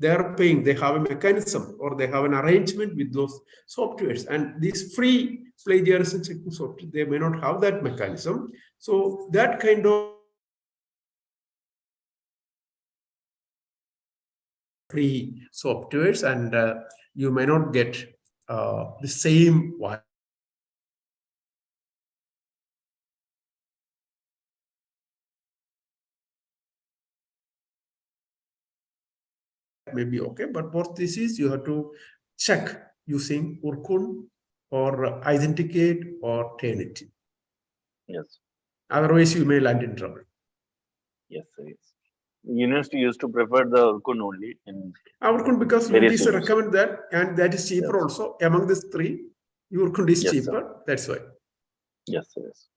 they are paying, they have a mechanism or they have an arrangement with those softwares. And these free plagiarism checking software, they may not have that mechanism. So that kind of free softwares, and you may not get the same one. May be okay, but what this is, you have to check using Urkund or Authenticate or Turnitin. Yes. Otherwise, you may land in trouble. Yes, sir. Yes. University used to prefer the Urkund only in Urkund, because various UGC recommend that, and that is cheaper Yes. also. Among these three, Urkund is Yes, cheaper. sir. That's why. Yes, sir. Yes.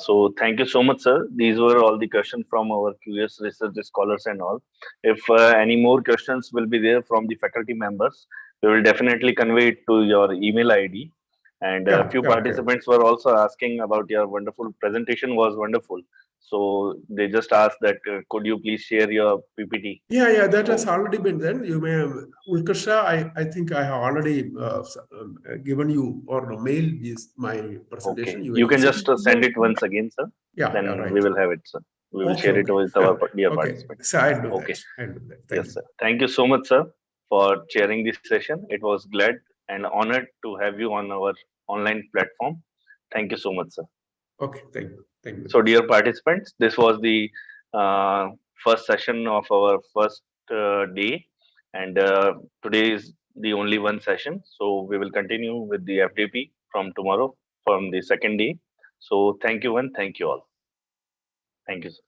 So thank you so much, sir. These were all the questions from our curious research scholars and all. If any more questions will be there from the faculty members, we will definitely convey it to your email ID. And a few participants were also asking about your wonderful presentation was wonderful. So they just asked that could you please share your PPT? Yeah, that has already been done. You may have, Ulkasha, I think I have already given you or mail is my presentation. Okay. You can just send it once again, sir. Yeah, then right. we will have it, sir. We will share it with our dear participants. So I'll do that. I'll do that. Yes, sir. Thank you so much, sir, for chairing this session. It was glad and honored to have you on our online platform. Thank you so much, sir. Okay, thank you. Thank you. So, dear participants, this was the first session of our first day, and today is the only one session. So, we will continue with the FDP from tomorrow, from the second day. So, thank you and thank you all. Thank you, sir.